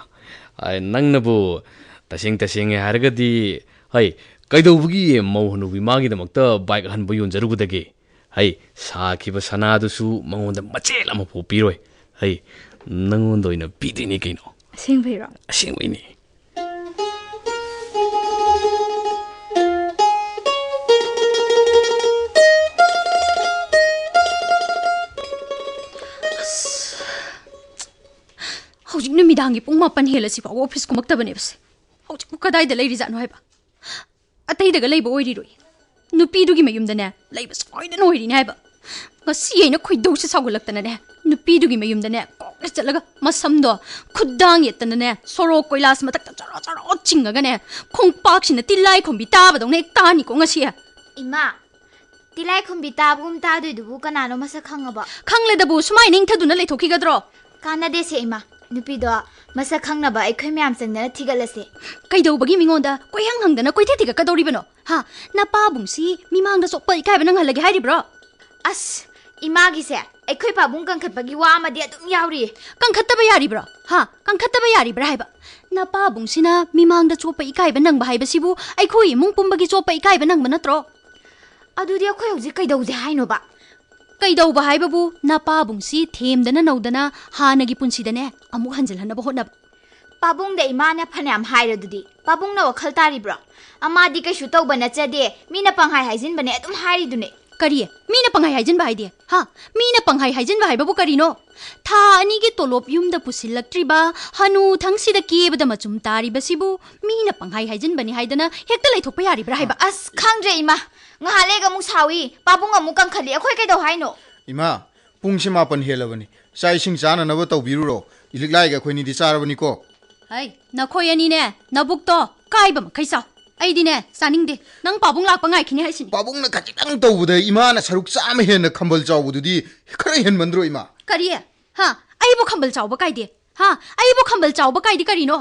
ꯅꯪꯅꯕꯨ ꯇꯁꯦꯡꯉꯦ ꯍꯥꯏꯔꯒꯗꯤ ꯍꯩ ꯀꯩꯗꯧꯕꯒꯤ ꯃꯧ ꯍꯅꯨꯕꯤ ꯃꯥꯒꯤꯗꯃꯛꯇ ꯕꯥꯏꯛ ꯑꯍꯟꯕ ꯌꯣꯟꯖꯔꯨꯕꯗꯒꯦ ꯍꯩ ꯁꯥꯈꯤꯕ ꯁꯅꯥꯗꯨꯁꯨ ꯃꯉꯣꯟꯗ ꯃꯆꯦꯠ ꯑꯃꯐꯥꯎ ꯄꯤꯔꯣꯏ ꯍꯩ ꯅꯪꯉꯣꯟꯗ ꯑꯣꯏꯅ ꯄꯤꯗꯣꯏꯅꯤ ꯀꯩꯅꯣ ꯑꯁꯦꯡꯕꯩꯔꯣ ꯑꯁꯦꯡꯕꯩꯅꯤ ꯍꯧꯖꯤꯛ ꯅꯨꯃꯤꯗꯥꯡꯒꯤ ꯄꯨꯡ 9 ꯍꯦꯜꯂꯁꯤꯐꯥꯎ ꯑꯣꯐꯤꯁ ꯀꯨꯝꯃꯛꯇꯕꯅꯦꯕꯁꯦ ꯍꯧꯖꯤꯛꯄꯨ ꯀꯗꯥꯏꯗ ꯂꯩꯔꯤꯖꯥꯠꯅꯣ ꯍꯥꯏꯕ ꯑꯇꯩꯗꯒ ꯂꯩꯕ ꯑꯣꯏꯔꯤꯔꯣꯏ ꯅꯨꯄꯤꯗꯨꯒꯤ ꯃꯌꯨꯝꯗꯅꯦ ꯂꯩꯕ ꯁꯣꯏꯗꯅ ꯑꯣꯏꯔꯤꯅꯦ ꯍꯥꯏꯕ ꯉꯁꯤ ꯑꯩꯅ ꯈꯣꯏꯗꯧꯁꯦ ꯁꯥꯎꯒꯠꯂꯛꯇꯅꯅꯦ ꯅꯨꯄꯤꯗꯨꯒꯤ ꯃꯌꯨꯝꯗꯅꯦ ꯀꯣꯛꯅ ꯆꯠꯂꯒ ꯃꯁꯝꯗꯣ ꯈꯨꯠꯗꯥꯡ ꯌꯦꯠꯇꯅꯅꯦ ꯁꯣꯔꯣꯛ ꯀꯣꯏꯂꯥꯁ ꯃꯊꯛꯇ ꯆꯔꯣ ꯆꯤꯡꯉꯒꯅꯦ ꯈꯣꯡꯄꯥꯛꯁꯤꯅ ꯇꯤꯜꯂꯥꯏ ꯈꯣꯝꯕꯤ ꯇꯥꯕꯗꯧꯅ ꯍꯦꯛ ꯇꯥꯅꯤꯀꯣ ꯉꯁꯤ ꯏꯃꯥ ꯇꯤꯜꯂꯥꯏ ꯈꯣꯝꯕꯤ ꯇꯥꯕꯒꯨꯝ ꯇꯥꯗꯣꯏꯗꯨꯕꯨ ꯀꯅꯥꯅꯣ ꯃꯁꯛ ꯈꯪꯉꯕ ꯈꯪꯂꯦꯗꯕꯨ ꯁꯨꯃꯥꯏꯅ ꯏꯪꯊꯗꯨꯅ ꯂꯩꯊꯣꯛꯈꯤꯒꯗ꯭ꯔꯣ ꯀꯥꯟꯅꯗꯦꯁꯦ ꯏꯃꯥ ꯅꯨꯄꯤꯗꯣ ꯃꯁꯛ ꯈꯪꯅꯕ ꯑꯩꯈꯣꯏ ꯃꯌꯥꯝ ꯆꯪꯗꯅ ꯊꯤꯒꯠꯂꯁꯦ ꯀꯩꯗꯧꯕꯒꯤ ꯃꯤꯉꯣꯟꯗ ꯀꯣꯏꯍꯪ ꯍꯪꯗꯅ ꯀꯣꯏꯊꯤ ꯊꯤꯒꯠꯀꯗꯧꯔꯤꯕꯅꯣ ꯅꯄꯥꯕꯨꯡꯁꯤ ꯃꯤꯃꯥꯡꯗ ꯆꯣꯞꯄ ꯏꯀꯥꯏꯕ ꯅꯪꯍꯜꯂꯒꯦ ꯍꯥꯏꯔꯤꯕ꯭ꯔꯣ ꯑꯁ ꯏꯃꯥꯒꯤꯁꯦ ꯑꯩꯈꯣꯏ ꯄꯥꯕꯨꯡ ꯀꯪꯈꯠꯄꯒꯤ ꯋꯥ ꯑꯃꯗꯤ ꯑꯗꯨꯝ ꯌꯥꯎꯔꯤꯌꯦ ꯀꯪꯈꯠꯇꯕ ꯌꯥꯔꯤꯕ꯭ꯔꯣ ꯀꯪꯈꯠꯇꯕ ꯌꯥꯔꯤꯕ꯭ꯔꯥ ꯍꯥꯏꯕ ꯅꯄꯥꯕꯨꯡꯁꯤꯅ ꯃꯤꯃꯥꯡꯗ ꯆꯣꯞꯄ ꯏꯀꯥꯏꯕ ꯅꯪꯕ ꯍꯥꯏꯕꯁꯤꯕꯨ ꯑꯩꯈꯣꯏ ꯏꯃꯨꯡ ꯄꯨꯝꯕꯒꯤ ꯆꯣꯞꯄ ꯏꯀꯥꯏꯕ ꯅꯪꯕ ꯅꯠꯇ꯭ꯔꯣ ꯑꯗꯨꯗꯤ ꯑꯩꯈꯣই ꯍꯧꯖꯤꯛ ꯀꯩꯗꯧꯁꯦ ꯍꯥꯏꯅꯣꯕ ꯀꯩꯗꯧꯕ ꯍꯥꯏꯕꯕꯨ ꯅꯄꯥꯕꯨꯡꯁꯤ ꯊꯦꯝꯗꯅ ꯅꯧꯗꯅ ꯍꯥꯟꯅꯒꯤ ꯄꯨꯟꯁꯤꯗꯅꯦ ꯑꯃꯨꯛ ꯍꯟꯖꯤꯜꯍꯟꯅꯕ ꯍꯣꯠꯅꯕ ꯄꯥꯕꯨꯡꯗ ꯏꯃꯥꯅ ꯐꯅꯌꯥꯝ ꯍꯥꯏꯔꯗꯨꯗꯤ ꯄꯥꯕꯨꯡꯅ ꯋꯥꯈꯜ ꯇꯥꯔꯤꯕ꯭ꯔꯣ ꯑꯃꯥꯗꯤ ꯀꯩꯁꯨ ꯇꯧꯕ ꯅꯠꯆꯗꯦ ꯃꯤꯅ ꯄꯪꯍꯥꯏ ꯍꯥꯏꯖꯤꯟꯕꯅꯦ ꯑꯗꯨꯝ ꯍꯥꯏꯔꯤꯗꯨꯅꯦ ꯀꯔꯤ ꯃꯤꯅ ꯄꯪꯍꯥꯏ ꯍꯥꯏꯖꯤꯟꯕ ꯍꯥꯏꯗꯤ ꯃꯤꯅ ꯄꯪꯍꯥꯏ ꯍꯥꯏꯖꯤꯟꯕ ꯍꯥꯏꯕꯕꯨ ꯀꯔꯤꯅꯣ ꯊꯥ 2ꯒꯤ ꯇꯣꯂꯣꯞ ꯌꯨꯝꯗ ꯄꯨꯁꯤꯜꯂꯛꯇ꯭ꯔꯤꯕ ꯍꯅꯨꯊꯪꯁꯤꯗ ꯀꯦꯕꯗ ꯃꯆꯨꯝ ꯇꯥꯔꯤꯕꯁꯤꯕꯨ ꯃꯤꯅ ꯄꯪꯍꯥꯏ ꯍꯥꯏꯖꯤꯟꯕꯅꯤ ꯍꯥꯏꯗꯅ ꯍꯦꯛꯇ ꯂꯩꯊꯣꯛꯄ ꯌꯥꯔꯤꯕ꯭ꯔꯥ ꯍꯥꯏꯕ ꯑꯁ ꯈꯪꯗ꯭ꯔꯦ ꯏꯃꯥ ꯉꯍꯥꯛ ꯂꯩꯒ ꯑꯃꯨꯛ ꯁꯥꯎꯏ ꯄꯥꯕꯨꯡ ꯑꯃꯨꯛ ꯀꯪꯈꯠꯂꯤ ꯑꯩꯈꯣꯏ ꯀꯩꯗꯧ ꯍꯥꯏꯅꯣ ꯏꯃꯥ ꯄꯨꯡꯁꯤ 9 ꯍꯦꯜꯂꯕꯅꯤ ꯆꯥꯛ ꯏꯁꯤꯡ ꯆꯥꯅꯅꯕ ꯇꯧꯕꯤꯔꯨꯔꯣ ꯏꯂꯤꯛꯂꯥꯏꯒ ꯑꯩꯈꯣꯏꯅꯤꯗꯤ ꯆꯥꯔꯕꯅꯤꯀꯣ ꯅꯈꯣꯏ ꯑꯅꯤꯅꯦ ꯅꯕꯨꯛꯇꯣ ꯀꯥꯏꯕ ꯃꯈꯩ ꯆꯥꯎ ꯑꯩꯗꯤꯅꯦ ꯆꯥꯅꯤꯡꯗꯦ ꯅꯪ ꯄꯥꯕꯨꯡ ꯂꯥꯛꯄ ꯉꯥꯏꯈꯤꯅꯤ ꯍꯥꯏꯁꯤꯅꯤ ꯄꯥꯕꯨꯡꯅ ꯈꯖꯤꯛꯇꯪ ꯇꯧꯕꯗ ꯏꯃꯥꯅ ꯁꯔꯨꯛ 100 ꯍꯦꯟꯅ ꯈꯝꯕꯜ ꯆꯥꯎꯕꯗꯨꯗꯤ ꯈꯔ ꯍꯦꯟꯃꯟꯗ꯭ꯔꯣ ꯏꯃꯥ ꯀꯔꯤ ꯑꯩꯕꯨ ꯈꯝꯕꯜ ꯆꯥꯎꯕ ꯀꯥꯏꯗꯦ ꯑꯩꯕꯨ ꯈꯝꯕꯜ ꯆꯥꯎꯕ ꯀꯥꯏꯗꯤ ꯀꯔꯤꯅꯣ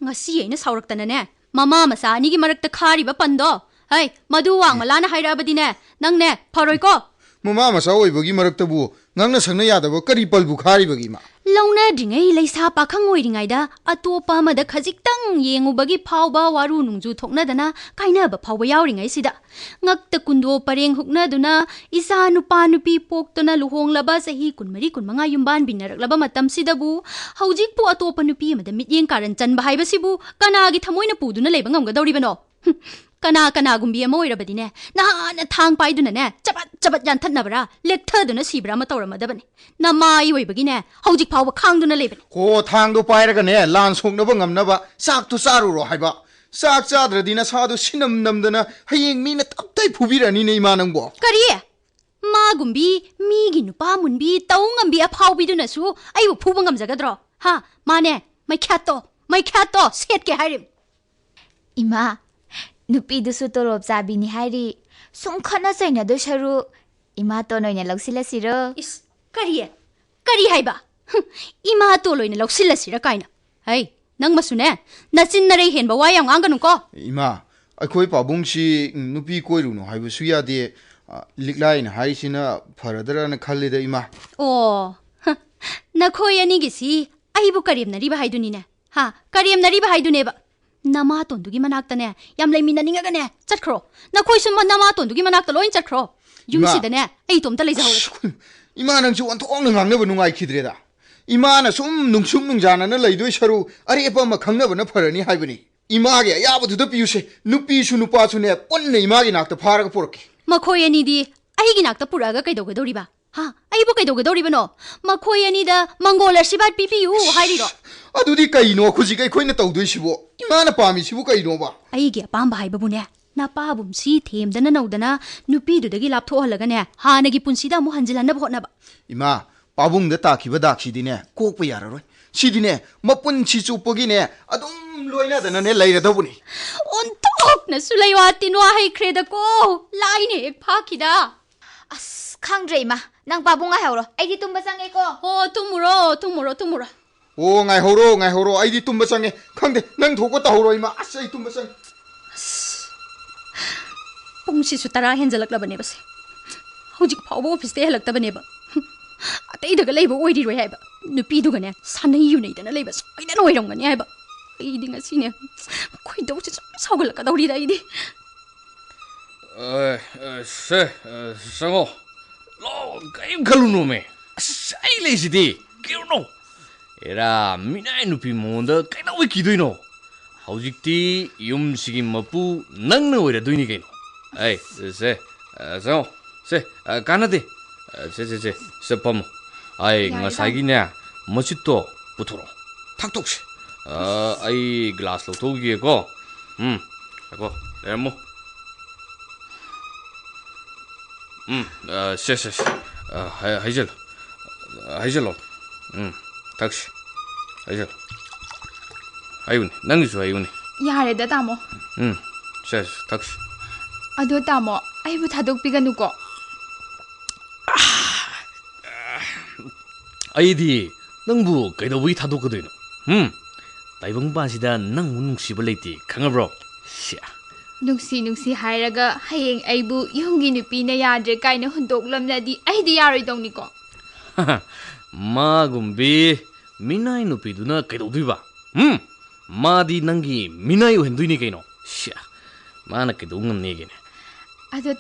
ꯉꯁꯤ ꯑꯩꯅ ꯁꯥꯎꯔꯛꯇꯅꯅꯦ ꯃꯃꯥ ꯃꯆꯥ ꯑꯅꯤꯒꯤ ꯃꯔꯛꯇ ꯈꯥꯔꯤꯕ ꯄꯟꯗꯣ ꯃꯗꯨ ꯋꯥꯡꯃꯂꯥꯅ ꯍꯥꯏꯔꯛꯑꯕꯗꯤꯅꯦ ꯅꯪꯅꯦ ꯐꯔꯣꯏꯀꯣ ꯃꯃꯥ ꯃꯆꯥ ꯑꯣꯏꯕꯒꯤ ꯃꯔꯛꯇꯕꯨ ꯉꯪꯅ ꯁꯪꯅ ꯌꯥꯗꯕ ꯀꯔꯤ ꯄꯜꯕꯨ ꯈꯥꯔꯤꯕꯒꯤ ꯏꯃꯥ ꯂꯧꯅꯗ꯭ꯔꯤꯉꯩ ꯂꯩꯁꯥ ꯄꯥꯈꯪ ꯑꯣꯏꯔꯤꯉꯩꯗ ꯑꯇꯣꯞꯄ ꯑꯃꯗ ꯈꯖꯤꯛꯇꯪ ꯌꯦꯡꯉꯨꯕꯒꯤ ꯐꯥꯎꯕ ꯋꯥꯔꯨ ꯅꯨꯡꯖꯨ ꯊꯣꯛꯅꯗꯅ ꯀꯥꯏꯅꯕ ꯐꯥꯎꯕ ꯌꯥꯎꯔꯤꯉꯩꯁꯤꯗ ꯉꯛꯇ ꯀꯨꯟꯗꯣ ꯄꯔꯦꯡ ꯍꯨꯛꯅꯗꯨꯅ ꯏꯆꯥ ꯅꯨꯄꯥ ꯅꯨꯄꯤ ꯄꯣꯛꯇꯨꯅ ꯂꯨꯍꯣꯡꯂꯕ ꯆꯍꯤ 24-25 ꯌꯨꯝꯕꯥꯟꯕꯤꯅꯔꯛꯂꯕ ꯃꯇꯝꯁꯤꯗꯕꯨ ꯍꯧꯖꯤꯛꯄꯨ ꯑꯇꯣꯞꯄ ꯅꯨꯄꯤ ꯑꯃꯗ ꯃꯤꯠꯌꯦꯡ ꯀꯥꯔꯟ ꯆꯟꯕ ꯍꯥꯏꯕꯁꯤꯕꯨ ꯀꯅꯥꯒꯤ ꯊꯃꯣꯏꯅ ꯄꯨꯗꯨꯅ ꯂꯩꯕ ꯉꯝꯒꯗꯧꯔꯤꯕꯅꯣ? ꯀꯅꯥꯒꯨꯝꯕꯤ ꯑꯃ ꯑꯣꯏꯔꯕꯗꯤꯅꯦ ꯅꯍꯥꯟꯅ ꯊꯥꯡ ꯄꯥꯏꯗꯨꯅꯅꯦ ꯆꯕꯠ ꯌꯥꯟꯊꯠꯅꯕꯔꯥ ꯂꯦꯛꯊꯗꯨꯅ ꯁꯤꯕ꯭ꯔꯥ ꯑꯃ ꯇꯧꯔꯝꯃꯗꯕꯅꯤ. ꯅꯃꯥꯏ ꯑꯣꯏꯕꯒꯤꯅꯦ ꯍꯧꯖꯤꯛ ꯐꯥꯎꯕ ꯈꯥꯡꯗꯨꯅ ꯂꯩꯕꯅꯤ. ꯍꯣ ꯊꯥꯡꯗꯣ ꯄꯥꯏꯔꯒꯅꯦ ꯂꯥꯟ ꯁꯣꯛꯅꯕ ꯉꯝꯅꯕ ꯆꯥꯛꯇꯨ ꯆꯥꯔꯨꯔꯣ ꯍꯥꯏꯕ. ꯆꯥꯛ ꯆꯥꯗ꯭ꯔꯗꯤ ꯅꯁꯥꯗꯣ ꯁꯤꯅꯝ ꯅꯝꯗꯅ ꯍꯌꯦꯡ ꯃꯤꯅ ꯇꯞꯇꯥꯏ ꯐꯨꯕꯤꯔꯅꯤꯅꯦ ꯏꯃꯥ ꯅꯪꯕꯣ. ꯀꯔꯤ? ꯃꯥꯒꯨꯝꯕꯤ ꯃꯤꯒꯤ ꯅꯨꯄꯥ ꯃꯨꯟꯕꯤ ꯇꯧ ꯉꯝꯕꯤ ꯑꯐꯥꯎꯕꯤꯗꯨꯅꯁꯨ ꯑꯩꯕꯨ ꯐꯨꯕ ꯉꯝꯖꯒꯗ꯭ꯔꯣ? ꯍꯥ ꯃꯥꯅꯦ ꯃꯩꯈ꯭याꯠꯇꯣ ꯁꯦꯠꯀꯦ ꯍꯥꯏꯔꯤꯝ. 이마, 누피두수 또롭 자비니 하이리 숭커나 쩌이나도 셔루 이마 또 너희네 럭실라시러. 이스 그리 하이바. 이마 또 너희네 럭실라시러 까이나. 헤이 낭마수네 나찐나레 헨바 와양 안가는거. 이마 ꯑꯩꯈꯣꯏ ꯄꯥꯕꯨꯡꯁꯤ ꯅꯨꯄꯤ ꯀꯣꯏꯔꯨꯅꯨ ꯍꯥꯏꯕꯁꯨ ꯌꯥꯗꯦ. ꯂꯤꯛꯂꯥꯏꯅ ꯍꯥꯏꯁꯤꯅ ꯐꯔꯗ꯭ꯔꯥꯅ ꯈꯜꯂꯤꯗ ꯏꯃꯥ. ꯑꯣ ꯅꯈꯣꯏ ꯑꯅꯤꯒꯤꯁꯤ ꯑꯩꯕꯨ ꯀꯔꯦꯝꯅꯔꯤꯕ ꯍꯥꯏꯗꯨꯅꯤꯅꯦ. ꯍꯥ ꯀꯔꯦꯝꯅꯔꯤꯕ ꯍꯥꯏꯗꯨꯅꯦꯕ. ꯅꯃꯥꯇꯣꯟꯗꯨꯒꯤ ꯃꯅꯥꯛꯇꯅꯦ ꯌꯥꯝ ꯂꯩꯃꯤꯟꯅꯅꯤꯡꯉꯒꯅꯦ ꯆꯠꯈ꯭ꯔꯣ. ꯅꯈꯣꯏꯁꯨ ꯅꯃꯥꯇꯣꯟꯗꯨꯒꯤ ꯃꯅꯥꯛꯇ ꯂꯣꯏ ꯆꯠꯈ꯭ꯔꯣ. ꯌꯨꯝꯁꯤꯗꯅꯦ ꯑꯩ ꯏꯇꯣꯝꯇ ꯂꯩꯖꯍꯧꯔꯒꯦ. 이마 ꯅꯪꯁꯨ ꯑꯣꯟꯊꯣꯛꯅ ꯉꯥꯡꯅꯕ ꯅꯨꯡꯉꯥꯏꯈꯤꯗ꯭ꯔꯦꯗ. 이마ꯅ ꯁꯨꯝ ꯅꯨꯡꯁꯨꯛ ꯅꯨꯡꯖꯥꯅꯅ ꯂꯩꯗꯣꯏ ꯁꯔꯨ ꯑꯔꯦꯞꯄ ꯑꯃ ꯈꯪꯅꯕꯅ ꯐꯔꯅꯤ ꯍꯥꯏꯕꯅꯤ. 이마ꯒꯤ ꯑꯌꯥꯕꯗꯨꯗ ꯄꯤꯌꯨꯁꯦ. ꯅꯨꯄꯤꯁꯨ ꯅꯨꯄꯥꯁꯨꯅꯦ ꯄꯨꯟꯅ 이마ꯒꯤ ꯅꯥꯛꯇ ꯐꯥꯔꯒ ꯄꯨꯔꯛꯀꯦ. ꯃꯈꯣꯏ ꯑꯅꯤꯗꯤ ꯑꯩꯒꯤ ꯅꯥꯛꯇ ꯄꯨꯔꯛꯑꯒ ꯀꯩꯗꯧꯒꯗꯧꯔꯤꯕ? ꯍꯥ ꯑꯩꯕꯨ ꯀꯩꯗꯧꯒꯗꯧꯔꯤꯕꯅꯣ? ꯃꯈꯣꯏ ꯑꯅꯤꯗ ꯃꯪꯒꯣꯜ ꯑꯁꯤꯔꯕꯥꯗ ꯄꯤꯕꯤꯌꯨ ꯍꯥꯏꯔꯤꯔꯣ? ꯑꯗꯨꯗꯤ ꯀꯩꯅꯣ ꯍꯧꯖꯤꯛ ꯑꯩꯈꯣꯏꯅ ꯇꯧꯗꯣꯏꯁꯤꯕꯣ? 이마ꯅ ꯄꯥꯝꯃꯤꯁꯤꯕꯨ ꯀꯩꯅꯣꯕ? ꯑꯩꯒꯤ ꯑꯄꯥꯝꯕ ꯍꯥꯏꯕꯕꯨꯅꯦ ꯅꯄꯥꯕꯨꯝꯁꯤ ꯊꯦꯝꯗꯅ ꯅꯧꯗꯅ ꯅꯨꯄꯤꯗꯨꯗꯒꯤ ꯂꯥꯞꯊꯣꯛꯍꯜꯂꯒꯅꯦ ꯍꯥꯟꯅꯒꯤ ꯄꯨꯟꯁꯤꯗ ꯑꯃꯨꯛ ꯍꯟꯖꯤꯜꯍꯟꯅꯕ ꯍꯣꯠꯅꯕ. 이마 ꯄꯥꯕꯨꯡꯗ ꯇꯥꯈꯤꯕ ꯗꯥꯛꯁꯤꯗꯤꯅꯦ ꯀꯣꯛꯄ ꯌꯥꯔꯔꯣꯏ. ꯁꯤꯗꯤꯅꯦ ꯃꯄꯨꯟꯁꯤ ꯆꯨꯞꯄꯒꯤꯅꯦ ꯑꯗꯨꯝ ꯂꯣꯏꯅꯗꯅꯅꯦ ꯂꯩꯔꯗꯧꯕꯅꯤ. ꯑꯣꯟꯊꯣꯛꯅꯁꯨ ꯂꯩꯋꯥ ꯇꯤꯟꯋꯥ ꯍꯩꯈ꯭ꯔꯦꯗꯀꯣ. ꯂꯥꯏꯅ ꯍꯦꯛ ꯐꯥꯈꯤꯗ. 아스 캉드레 이마 낭 바봉아 해오러 아이디 tumba 짱게고. tumuro. 오 ngaihoro 아이디 tumba 짱게. 칸데 난 도고 따오러 이마. 아싸 이 tumba 짱. ꯄꯨꯡꯁꯤꯁꯨ 10 ꯍꯦꯟꯖꯜꯂꯛꯂꯕꯅꯦꯕꯁꯦ. ꯍꯧꯖꯤꯛ ꯐꯥꯎꯕ ꯑꯣꯐꯤꯁꯇ ꯍꯜꯂꯛꯇꯕꯅꯦꯕ. ꯑꯇꯩꯗꯒ ꯂꯩꯕ ꯑꯣꯏꯔꯤꯔꯣꯏ ꯍꯥꯏꯕ. ꯅꯨꯄꯤꯗꯨꯒꯅꯦ ꯁꯥꯟꯅꯩ ꯌꯨꯅꯩꯗꯅ ꯂꯩꯕ ꯁꯣꯏꯗꯅ ꯑꯣꯏꯔꯝꯒꯅꯤ ꯍꯥꯏꯕ. ꯑꯩꯗꯤ ꯉꯁꯤꯅꯦ ꯈꯣꯏꯗꯧꯁꯦ ꯁꯨꯝ ꯁꯥꯎꯒꯠꯂꯛꯀꯗꯧꯔꯤꯗ ꯑꯩꯗꯤ. ꯁꯪꯉꯣ ꯂꯣ ꯀꯩꯝ ꯈꯜꯂꯨꯅꯣꯃꯦ. ꯑꯁ ꯑꯩ ꯂꯩꯁꯤꯗꯤ ꯀꯤꯔꯨꯅꯣ. 에라 미나의 누피 몬다 그냥 왜 기도이노? 하우직티 юм시기 마푸 낭나 오이라 도이니 게노. 에이 세 가나데 세 펌. 아이 ngasaginya masito putoro 탁톡시. 아이 글라스 로토기에고 아고 레모 세 하이젤로 takshi ayo ayuni nangi su ayuni 야레다 다모. takshi 아도 다모 아이부 다독비가누고. 아이디 낭부 그이도부이 타독거든요. 다이봉반시다 낭 운ung시벌 레이티 강아브로 샤 눅시 하이라가 하잉 아이부 용기 누피나 야드레 까이나 훈독람나디 아이디 야로이동니고. 마금비 미나이 누피두나 그이도두이바. 마디 낭기 미나이 헨두이니 게노 샤 마나 그이도응음니게네. 아도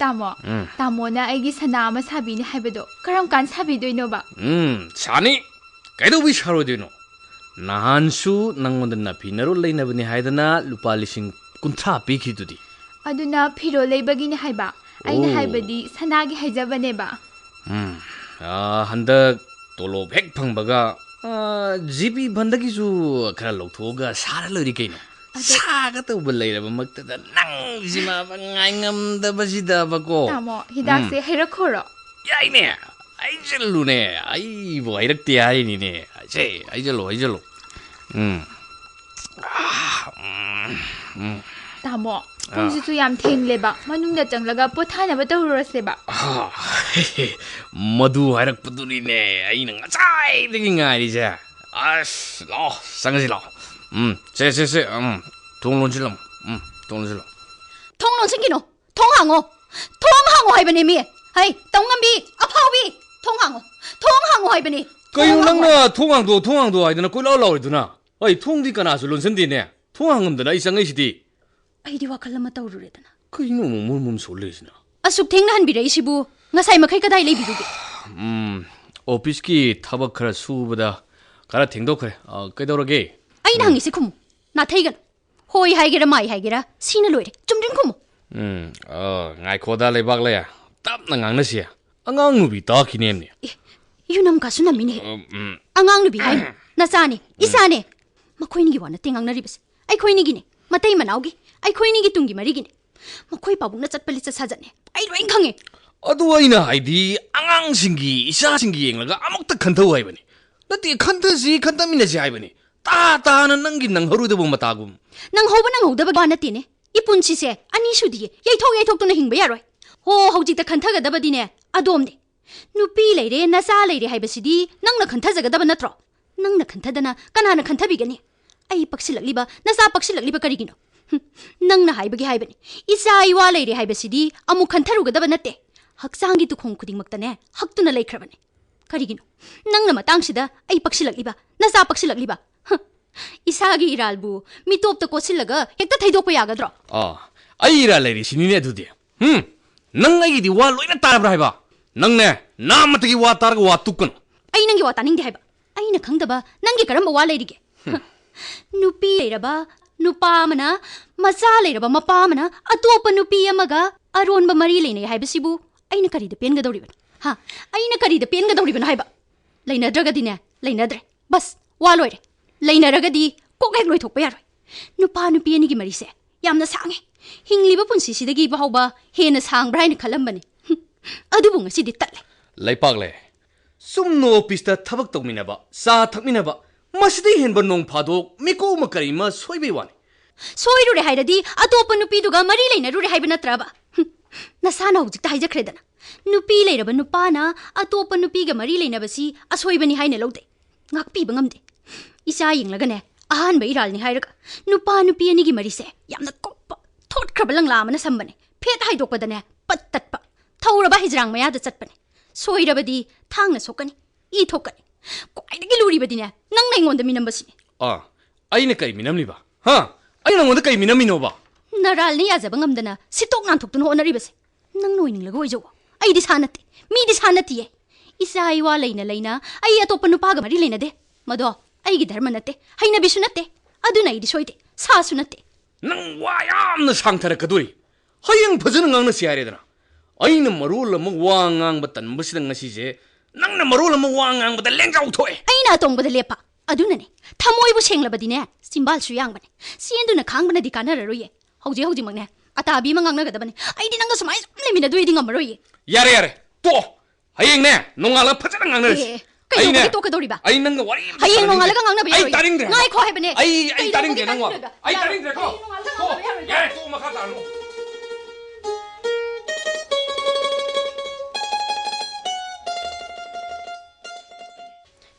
다모나 아이기 사나마 사비니 하이베도 그럼간 사비도이노바. 자니 그이도부이 샤로되노. 나한수 낭몬드나 피나로 레이나브니 하이드나 루팔리싱 군타 비키두디. 아두나 피로 레이바기니 하이바. 아이나 하이바디 사나기 하이자바네바. 한dak tolo bek phangbaga jibi bandagi khara lawthoga sara lori kaino saga to balaira makta da nang jima bangai ngam da basida bako tamo hidakse herakhoro yaine ai jellune ai bo airakti ai ni ne che ai jello tamo ꯄꯨꯡꯁꯤꯁꯨ ꯌꯥꯝ ꯊꯦꯡꯂꯦꯕ ꯃꯅꯨꯡꯗ ꯆꯪꯂꯒ ꯄꯣꯊꯥꯅꯕ ꯇꯧꯔꯨꯔꯁꯦꯕ ꯃꯗꯨ ꯍꯥꯏꯔꯛꯄꯗꯨꯅꯤꯅꯦ ꯑꯩꯅ ꯉꯁꯥꯏꯗꯒꯤ ꯉꯥꯏꯔꯤꯁꯦ ꯑꯁ ꯂꯥꯛꯑꯣ ꯆꯪꯉꯁꯤ ꯂꯥꯛꯑꯣ ꯁꯦ ꯊꯣꯡ ꯂꯣꯟꯁꯤꯜꯂꯝꯃꯣ ꯊꯣꯡ ꯂꯣꯟꯁꯤꯜꯂꯣ ꯊꯣꯡ ꯂꯣꯟꯁꯤꯟꯒꯤꯅꯣ ꯊꯣꯡ ꯍꯥꯡꯉꯣ ꯍꯥꯏꯕꯅꯦ ꯃꯤ ꯍꯩ ꯇꯧꯉꯝꯕꯤ ꯑꯐꯥꯎꯕꯤ ꯊꯣꯡ ꯍꯥꯡꯉꯣ ꯍꯥꯏꯕꯅꯤ Kayo nang na thong do ay na koi law do na. Ay thong di kana su lon sen di ne. Thong hangam da na isang ai sidi. Ai di wakal ma tawrure dana. Kayo mum so lesna. Asuk thengna han birai sibu ngasai makai kadai lei biruge. Office ki thabak khara subada kara thengdokre. Kaidorage. Ai nang isi khum. Na thaigan. Hoi haigera mai haigera sina loire. Chumdin khum. Ngai khoda lebak le ya. Tap na ngang na sia. Angang nu bi ta khinem ni. Yunam ka sunam mini. Angang nu bi hai. Na sani, isane. Makoi ni gi wana tingang na ribas. Ai khoi ni gi ne. Matai manaugi. Ai khoi ni gi tungi mari gi ne. Makoi pabung na chatpali cha sajane. Ai loin khange. Adu aina haidi angang singi isa singi yenglaga amukta khantau hai bani. Nati khanta si khanta mina si hai bani. Ta na nangi nang haru de bom matagum. Nang hoda ba na tine. Ipun si se ani su di. Yai thok tu na hingba yaroi. Ho hojik ta khantha ga daba dine. Adom ne. Nupi leire na sa leire hai basidi nang na khantha jaga daba natro. Nang na khantha dana kana na khantha bigani. Ai paksilak liba na sa paksilak liba karigino. Nang na hai bagi hai bani. Isa iwa leire hai basidi amu khantha ru ga daba natte. Haksangi tu khong khuding maktane hak tu na laikhrabane. Karigino. Nang na matang sida ai paksilak liba na sa paksilak liba. Isagi iralbu mitop ta kosilaga hekta thaidok pa yagadro. Ai ira leiri sinine adudi. Nang ai di wa loina tarabra haiba. Nang ne namatagi wa targa wa tukun. Ai nangi wa taning di haiba. Ai na khangdaba nangi karamba wa leirige. Nupi leiraba nupa mana macha leiraba mapa mana atopa nupi amaga aronba mari leine haiba sibu ai na kari de pen ga doriban. Ha ai na kari de pen ga doriban haiba. Leina draga dine leina dre. Bas wa loire. Leina raga di kok hek loi thok pa yaroi. Nupa nupi ani gi mari se yamna sange. Hingliba punsi sidagi bahauba hena sang brain khalambani. Adubu ngasi di tatle. Laipak le. Sumno pista thabak tokminaba sa thakminaba masidi henba nong phadok miko makari ma soibe wani. Soiru re hairadi atopa nupi duga mari leina ru re haiba natraba. Nasana hujikta haijakredana. Nupi leiraba nupana atopa nupi ga mari leina basi asoibani haina lode. Ngakpi bangamde. Isa yinglagane ahan ba iral ni hairaga nupa nupi ani gi mari se yamna koppa thot krabalang lamana sambane phet haidok padane pat tatpa thauraba hijrang maya da chatpane soirabadi thangna sokani I thokani kwaidagi luri badine nang naingonda minambasi aina kai minamli ba ha aina ngonda kai minamino ba naral ni yazaba ngamdana sitok nang thoktuno onari base nang noininglaga oijo ai di sanati mi di sanati ye isa iwa leina ai atopa nupa ga mari leina de mado ai gi dharma nate haina bisu nate aduna idi soite sasu nate nang wa yamna sangthara kaduri hayang phajana ngangna siaredana aina marol ma wangang batan basidang ngasi je nangna marol ma wangang batan lengjau thoe aina tongbada lepa aduna ne thamoi bu senglabadine simbal su yangbane sienduna khangbana dikana roye hauji magne atabi mangang na gadabane aidi nanga samai lemina duidi ngamroye yare to hayang ne nongala phajana ngangna Kay to kadori ba? Ay nang wari. Hayeng nong alaga ngang na ba? Ay taring dre. Ngai ko hay bane. Ay taring dre nang wa. Ay taring dre ko. Yare to makata no.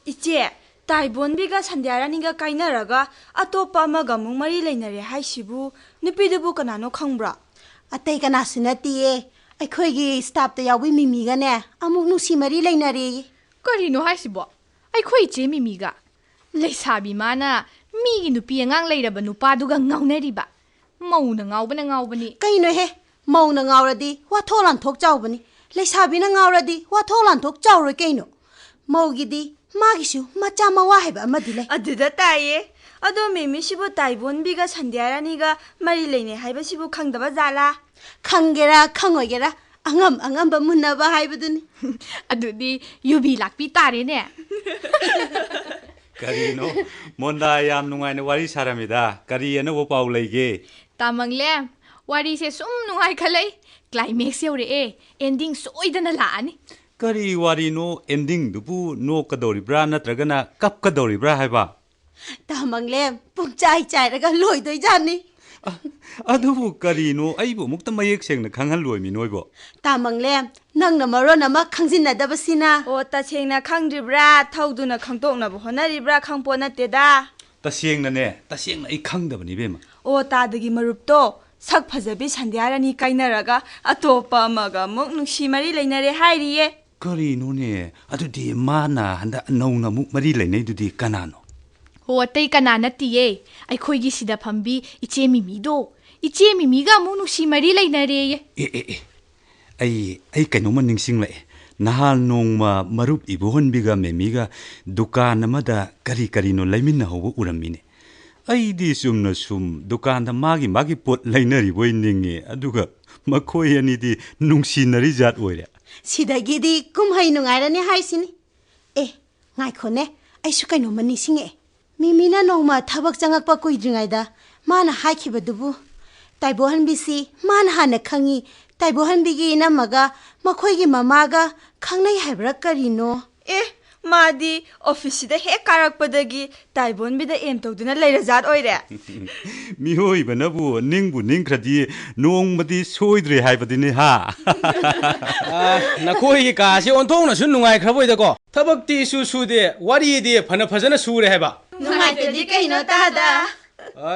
Iche Taibonbiga Sandyaraniga kainaraga atopa amaga mung mari leinare haisibu nupidubu kanano khangbra. Atay kana sunatiye. Aikoigi staff ta yawi mimiga ne amuk nusi mari leinare. Karino haisibo ai khoi che mimiga leisabi mana migi nupi angang leiraba nupaduga ngauneriba mauna ngaubani kaino he mauna ngauradi wa tholan thok chawbani leisabi na ngauradi wa tholan thok chawro kaino maugidi magisu macha mawa heba amadile aduda taye ado mimi sibo taibonbiga sandyaraniga mari leine haiba sibo khangdaba jala khangera khangoigera angam ba munaba haibaduni adudi yubi lakpi tare ne Karino monda yam nungai ne wari saramida kari ena wo pau leige tamangle wari se sum nungai khalai climax yore e ending soidana laani kari wari no ending dubu no kadori bra natragana kap kadori bra haiba tamangle pungchai raga loidoi jani adubu karino aibu mukta mayek sengna khanghal loi mi noibo tamangle nangna maro nama khangjinna dabasina o ta sengna khangdribra thauduna khangtokna bo honaribra khangpona teda tasengna ai khangdabani bema o ta dagi marupto sak phajabi sandyarani kainaraga atopa amaga muk nungsi mari leinare hairiye ꯀꯔꯤꯅꯣꯅꯦ ꯑꯗꯨꯗꯤ ꯃꯥꯅ ꯍꯟꯗꯛ ꯅꯧꯅ ꯑꯃꯨꯛ ꯃꯔꯤ ꯂꯩꯅꯩꯗꯨꯗꯤ ꯀꯅꯥꯅꯣ? ꯍꯣ ꯑꯇꯩ ꯀꯅꯥ ꯅꯠꯇꯤꯌꯦ ꯑꯩꯈꯣꯏꯒꯤ ꯁꯤꯗ ꯐꯝꯕꯤ ꯏꯆꯦ ꯃꯤꯃꯤꯗꯣ ꯏꯆꯦ ꯃꯤꯃꯤꯒ ꯑꯃꯨꯛ ꯅꯨꯡꯁꯤ ꯃꯔꯤ ꯂꯩꯅꯔꯦꯌꯦ. ꯑꯩ ꯀꯩꯅꯣꯝꯃ ꯅꯤꯡꯁꯤꯡꯂꯛꯑꯦ. ꯅꯍꯥꯟ ꯅꯣꯡꯃ ꯃꯔꯨꯞ 이보헌비가 ꯃꯦꯃꯤ가 ꯗꯨꯀꯥꯟ ꯑꯃꯗ ꯀꯔꯤꯅꯣ ꯂꯩꯃꯤꯟꯅꯍꯧꯕ 우ꯔꯝꯃꯤꯅꯦ. ꯑꯩꯗꯤ ꯆꯨꯝꯅ ꯁꯨꯝ ꯗꯨꯀꯥꯟꯗ ꯃꯥꯒꯤ ꯄꯣꯠ ꯂꯩꯅꯔꯤꯕꯣꯏ ꯅꯤꯡꯉꯦ. ꯑꯗꯨꯒ ꯃꯈꯣꯏ ꯑꯅꯤꯗꯤ ꯅꯨꯡꯁꯤꯅꯔꯤ ꯖꯥꯠ ꯑꯣꯏꯔꯦ. Sidagidi kumhai nungairani haisini. Ngaikone, aisu kainoma nising'e. Mimina nongma thabak changakpa kuidringaida mana haikibadubu. Taibohanbisi mana hana khangi. Taibohanbigi inamaga makhoigi mamaga khangnai haibra karino. Madi office-da hek karakpadagi Taibonbida emtoduna leirajat oire. 미호이바나부 닝부 닝크라디 농마디 소이드레 하이바디네 하. 나코이 가시 온통나 순 누가이 크라보이다고. 타박디 수수데 와리디 파나 파자나 수레 해봐. Nungaitadi kaino tada.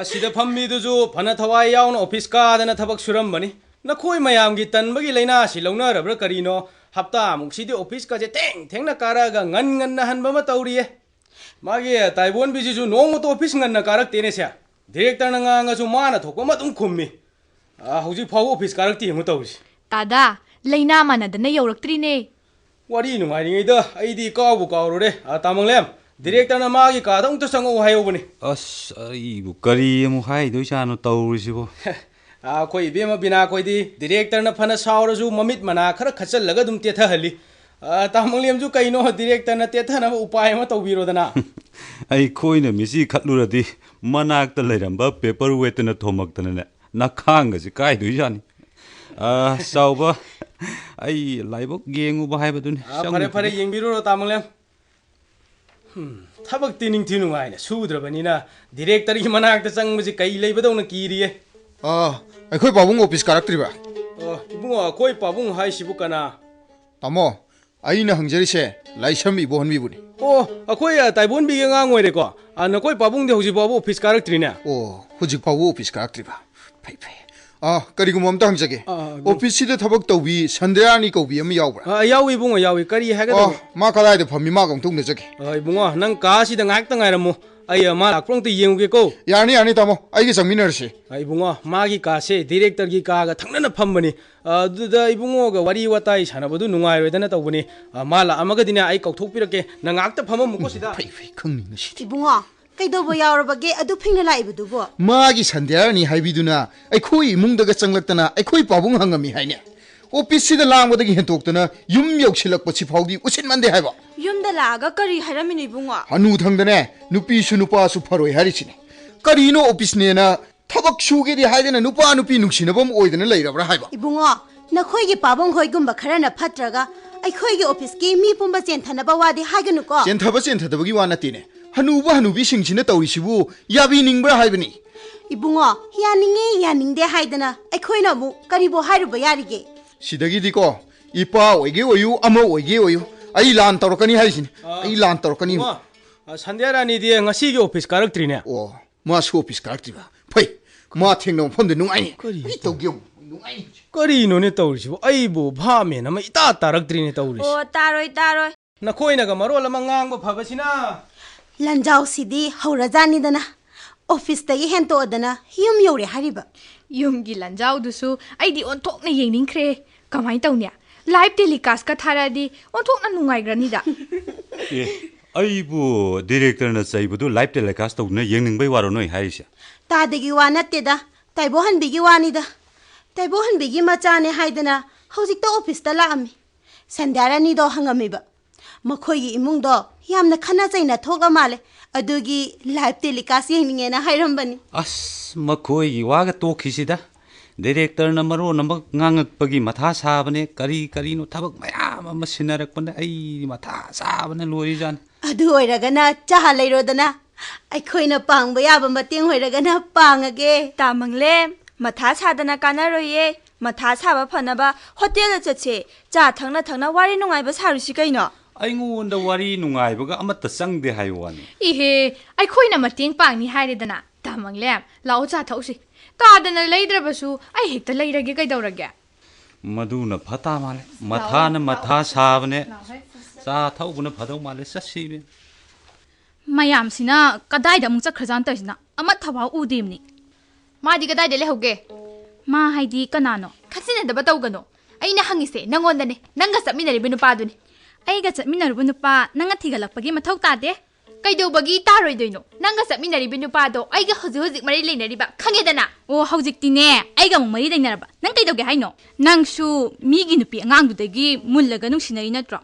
시다 팜미도주 파나 타와이 야운 오피스 가다나 타박 수람바니. 나코이 마얌기 딴바기 레이나 실롱나라브라 카리노. 합다 묵시디 오피스 까지 땡땡나 까라가 ngan 한바마 따우리에 마기 타이본 비지주 농모토 오피스 ngan나 까락 떼네샤 디렉터나 ngan가주 마나 톡고마 둥 콤미 호지 파워 오피스 까락 떼 따우리 Tada, leina manadana yauraktrine. 와리 누가이링이다 아이디 까부 까우로레 타망렘 디렉터나 마기 까다 웅토 상고 하요보니 아스 이거 까리 뭐 하이도샤노 따우리시고 कोई बेमा बिना कोई the director न फना सावरजु ममित मना खर खचल लगा दुम तेथा हली तामंगलियम जु कइनो डायरेक्टर न तेथा न उपाय म तौबिरोदना आई खोइना मिसी खतलुरदी मनाक्ता लेरंबा पेपर वेटना थोमक्तने नखांगजि काइदुजानि साउबा आई लाइबक गेंगु बाहायबदुनि फरे फरे येंबिरो तामंगलियम थबक तिनिंग थिनुगाइना सुद्रबनिना डायरेक्टर की मनाक्ता चंगबजि कई लेबदौना कीरिये ꯑꯩꯈꯣꯏ ꯄꯥꯕꯨꯡ ꯑꯣꯐꯤꯁ ꯀꯥꯔꯛꯇ꯭ꯔꯤꯕ? 이bungo ꯑꯩꯈꯣꯏ ꯄꯥꯕꯨꯡ ꯍꯥꯏꯁꯤꯕꯨ ꯀꯅꯥ? ꯇꯥꯃꯣ, ꯑꯩꯅ ꯍꯪꯖꯔꯤꯁꯦ ꯂꯥꯏꯁ꯭ꯔꯝ 이보헌비ꯕꯨꯅꯤ. ꯑꯩꯈꯣꯏ ꯇꯥꯏꯕꯣꯟꯕꯤꯒꯤ ꯑꯉꯥꯡ ꯑꯣꯏꯔꯦꯀꯣ. ꯅꯈꯣꯏ ꯄꯥꯕꯨꯡꯗꯤ ꯍꯧꯖꯤꯛ ꯐꯥꯎꯕ ꯑꯣꯐꯤꯁ ꯀꯥꯔꯛꯇ꯭ꯔꯤꯅꯦ. ꯍꯧꯖꯤꯛ ꯐꯥꯎꯕ ꯑꯣꯐꯤꯁ ꯀꯥꯔꯛꯇ꯭ꯔꯤꯕ? ꯐꯩ. ꯀꯔꯤꯒꯨꯝꯕ ꯑꯝꯇ ꯍꯪꯖꯒꯦ. ꯑꯣꯐꯤꯁꯁꯤꯗ ꯊꯕꯛ ꯇꯧꯕꯤ ꯁꯟꯗ꯭ꯌꯥꯔꯥꯅꯤ ꯀꯧꯕꯤ ꯑꯃ ꯌꯥꯎꯕ꯭ꯔꯥ? ꯌꯥꯎꯏ ꯏꯕꯨꯡꯉꯣ ꯌꯥꯎꯏ. ꯀꯔꯤ ꯍꯥꯏꯒꯗꯕ? ꯃꯥ ꯀꯗꯥꯏꯗ ꯐꯝꯃꯤ? ꯃꯥꯒ ꯑꯃꯨꯛꯇ ꯎꯅꯖꯒꯦ. ꯏꯕꯨꯡꯉꯣ ꯅꯪ ꯀꯥꯁꯤꯗ ꯉꯥꯏꯍꯥꯛꯇ ꯉꯥꯏꯔꯝꯃꯨ. ꯑꯩ ꯃꯥ ꯂꯥꯛꯄ꯭ꯔꯣ ꯑꯝꯇ ꯌꯦꯡꯉꯨꯒꯦꯀꯣ. ꯌꯥꯔꯅꯤ ꯇꯥꯃꯣ, ꯑꯩꯒ ꯆꯪꯃꯤꯟꯅꯔꯁꯤ. 이bungo 마기 가세 디렉터기 가가 탕나나 팜버니 두다 이bungo가 와리 와타이 사나버도 누가이로다나 떠보니 말라 아마가디네 아이 꺾톡비렇게 나 악다 팜은 먹고시다. 페이 컹니는 시디. Ibungo, kaidobo yaurabage adu phingna laibudubo. 마기 산디아니 하이비두나 아이코이 이뭉다가 짱락다나 아이코이 빠붕 항감이 하이냐. 오피스시다 랑보다기 hen톡다나 윰 역실럭버치 파우디 우신만데 하이바. Yumda laga kari haramini ibungo. 하누 탕다네 누피슈 누파수 파로이 하리치네. 까리노 오피스네나 타박 슈게디 하이데나 누파 누피 눅시나범 오이데나 레이라브라 하이바. Ibungo, nakhoigi pabong hoigumba kharana phatraga aikhoigi office ki mi pumba chenthana wadi haiganuko. 젠타다버기 와나티네. 하누바 하누비 싱치나 따우리시부 야비닝브라 하이바니. Ibungo, yaninge haidana aikhoina mu karibo hairuba yarige. 시다기디고 이빠 오이게 오유 아모 오이게 오유 아이 란 따로까니 하이신 아이 란 따로까니 산디아라니디 ngasi기 오피스 가락트리네. 마스 오피스 가락트리바 파이 마 탱노 폰데 누가이니 이 또기용 누가이니 거리노네 떠올시고 아이부 바메나 마 이따 따락트리네 떠올시. Taroi. 나코이나가 마롤 아마 ngang 파바시나. Lanjao sidi haurajani dana. Office tagi hento adana yum yore hariba. Yumgi lanjaudusu aidi onthokna yengningkhre. Kamai tawnya? Live telecast ka tharadi onthokna nungaigrani da. 아이부 디렉터나 사이부도 라이브 텔레카스트 오늘 예능바이 와로노이 하이샤. Tadagi wa natteda Taibohanbigi wanida. Taibohanbigi machane haidana hojikta office ta laami. Sandyarani do hangamiba. Makhoigi imungdo yamna khana chaina thoga male. Adugi live telecast yengningena hairambani. 아스 마코이기 와가 또 키시다. 디렉터나 마로 넘버 ngang 마타 사바네 까리노 타박 마야마 마시나락번데 아이 마타 사바네 로이잔. Adu oiragana chaha leirodana. Aikhoina pangba yaba mateng hoiragana pangage. Tamanglem matha sadana kanaroye. Matha saba phanaba hotel chache cha thangna wari nungaiba sarusi kaino. 아잉고온다 와리 누가이버가 아마따 쌍데 하이완. Ihe, aikhoina mateng pangni hairedana. Tamanglem, lao cha thausi. Kadana leidrabasu ai hekta leirage kaidaurage. ꯃꯗꯨꯅ ꯐꯠꯇ ꯃꯥꯜꯂꯦ ꯃꯊꯥꯅ ꯃꯊꯥ ꯁꯥꯕꯅꯦ ꯆꯥ ꯊꯧꯕꯅ ꯐꯗꯧ ꯃꯥꯜꯂꯦ ꯆꯠꯁꯤꯕꯤ ꯃꯌꯥꯝꯁꯤꯅ ꯀꯗꯥꯏꯗ ꯑꯃꯨꯛ ꯆꯠꯈ꯭ꯔꯖꯥꯟ ꯇꯧꯔꯤꯁꯤꯅ ꯑꯃꯠ ꯊꯋꯥꯎ ꯎꯗꯦꯝꯅꯤ ꯃꯥꯗꯤ ꯀꯗꯥꯏꯗ ꯂꯩꯍꯧꯒꯦ ꯃꯥ ꯍꯥꯏꯗꯤ ꯀꯅꯥꯅꯣ ꯈꯠꯆꯤꯟꯅꯗꯕ ꯇꯧꯒꯅꯣ ꯑꯩꯅ ꯍꯪꯉꯤꯁꯦ ꯅꯪꯉꯣꯟꯗꯅꯦ ꯅꯪꯒ ꯆꯠꯃꯤꯟꯅꯔꯤꯕ ꯅꯨꯄꯥꯗꯨꯅꯤ ꯑꯩꯒ ꯆꯠꯃꯤꯟꯅꯔꯨꯕ ꯅꯨꯄꯥ ꯅꯪꯅ ꯊꯤꯒꯠꯂꯛꯄꯒꯤ ꯃꯊꯧ ꯇꯥꯗꯦ ꯀꯩꯗꯧꯕꯒꯤ ꯇꯥꯔꯣꯏꯗꯣꯏꯅꯣ ꯅꯪꯒ ꯆꯠꯃꯤꯟꯅꯔꯤꯕ ꯅꯨꯄꯥꯗꯣ ꯑꯩꯒ ꯍꯧꯖꯤꯛ ꯃꯔꯤ ꯂꯩꯅꯔꯤꯕ ꯈꯪꯉꯦꯗꯅ ꯑꯣ ꯍꯧꯖꯤꯛꯇꯤꯅꯦ ꯑꯩꯒ ꯑꯃꯨꯛ ꯃꯔꯤ ꯂꯩꯅꯔꯕ ꯅꯪ ꯀꯩꯗꯧꯒꯦ ꯍꯥꯏꯅꯣ ꯅꯪꯁꯨ ꯃꯤꯒꯤ ꯅꯨꯄꯤ ꯑꯉꯥꯡꯗꯨꯗꯒꯤ ꯃꯨꯜꯂꯒ ꯅꯨꯡꯁꯤꯅꯔꯤ ꯅꯠꯇ꯭ꯔꯣ